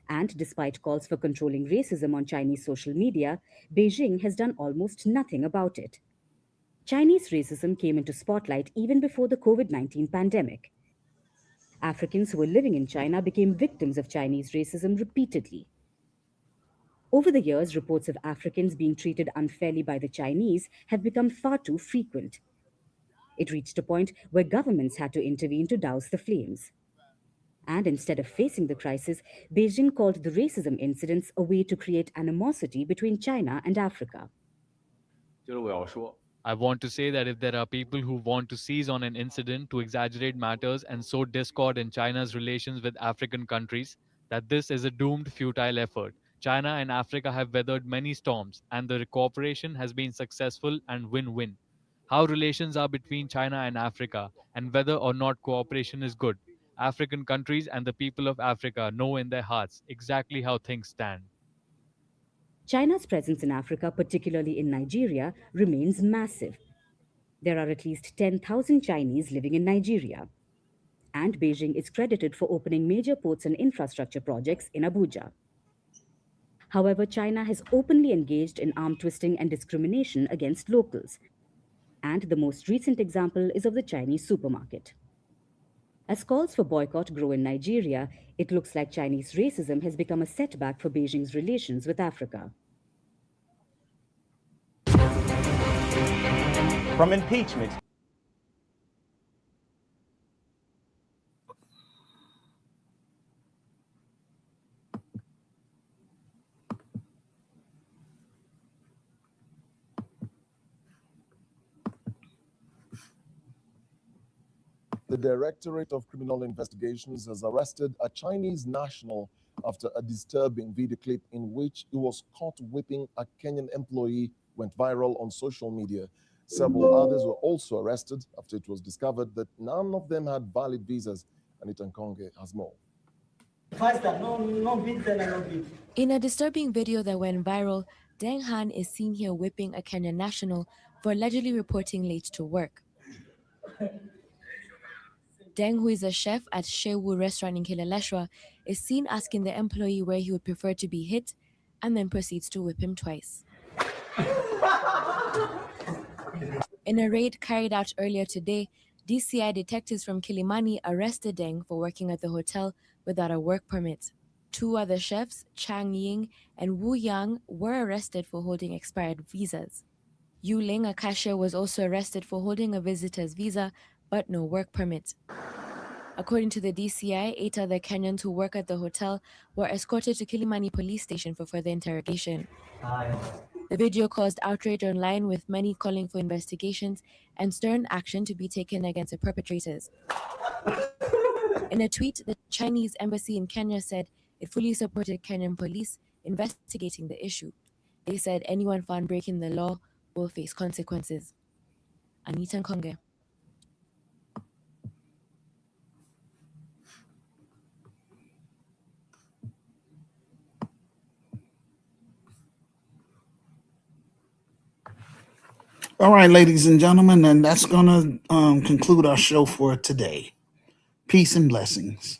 And despite calls for controlling racism on Chinese social media, Beijing has done almost nothing about it. Chinese racism came into spotlight even before the COVID-19 pandemic. Africans who were living in China became victims of Chinese racism repeatedly. Over the years, reports of Africans being treated unfairly by the Chinese have become far too frequent. It reached a point where governments had to intervene to douse the flames. And instead of facing the crisis, Beijing called the racism incidents a way to create animosity between China and Africa. I want to say that if there are people who want to seize on an incident to exaggerate matters and sow discord in China's relations with African countries, that this is a doomed, futile effort. China and Africa have weathered many storms, and the cooperation has been successful and win-win. How relations are between China and Africa, and whether or not cooperation is good, African countries and the people of Africa know in their hearts exactly how things stand. China's presence in Africa, particularly in Nigeria, remains massive. There are at least 10,000 Chinese living in Nigeria. And Beijing is credited for opening major ports and infrastructure projects in Abuja. However, China has openly engaged in arm twisting and discrimination against locals. And the most recent example is of the Chinese supermarket. As calls for boycott grow in Nigeria, it looks like Chinese racism has become a setback for Beijing's relations with Africa. From impeachment. The Directorate of Criminal Investigations has arrested a Chinese national after a disturbing video clip in which he was caught whipping a Kenyan employee went viral on social media. Several others were also arrested after it was discovered that none of them had valid visas. Anita Nkonge has more. In a disturbing video that went viral, Deng Han is seen here whipping a Kenyan national for allegedly reporting late to work. Deng, who is a chef at Shewu restaurant in Kileleshwa, is seen asking the employee where he would prefer to be hit and then proceeds to whip him twice. In a raid carried out earlier today, DCI detectives from Kilimani arrested Deng for working at the hotel without a work permit. Two other chefs, Chang Ying and Wu Yang, were arrested for holding expired visas. Yu Ling, a cashier, was also arrested for holding a visitor's visa but no work permit. According to the DCI, 8 other Kenyans who work at the hotel were escorted to Kilimani police station for further interrogation. The video caused outrage online, with many calling for investigations and stern action to be taken against the perpetrators. In a tweet, the Chinese embassy in Kenya said it fully supported Kenyan police investigating the issue. They said anyone found breaking the law will face consequences. Anita Nkonge. All right, ladies and gentlemen, and that's going to conclude our show for today. Peace and blessings.